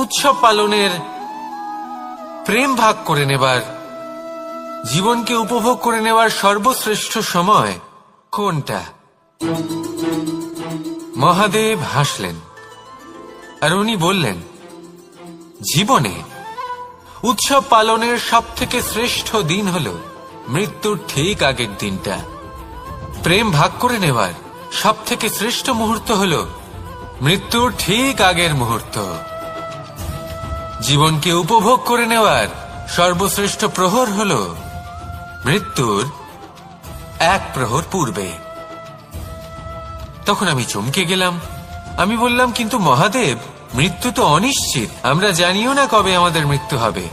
উৎসব পালনের, প্রেম ভাগ করে নেবার, জীবনকে উপভোগ করে নেওয়ার সর্বশ্রেষ্ঠ সময় কোনটা? মহাদেব হাসলেন আর উনি বললেন, জীবনে উৎসব পালনের সব থেকে শ্রেষ্ঠ দিন হল মৃত্যুর ঠিক আগের দিনটা। প্রেম ভাগ করে নেওয়ার সব থেকে শ্রেষ্ঠ মুহূর্ত হল মৃত্যুর ঠিক আগের মুহূর্ত। জীবনকে উপভোগ করে নেওয়ার সর্বশ্রেষ্ঠ প্রহর হল মৃত্যুর 1 প্রহর পূর্বে। তখন আমি চমকে গেলাম। আমি বললাম, কিন্তু মহাদেব, মৃত্যু তো অনিশ্চিত, আমরা জানিও না কবে আমাদের মৃত্যু হবে।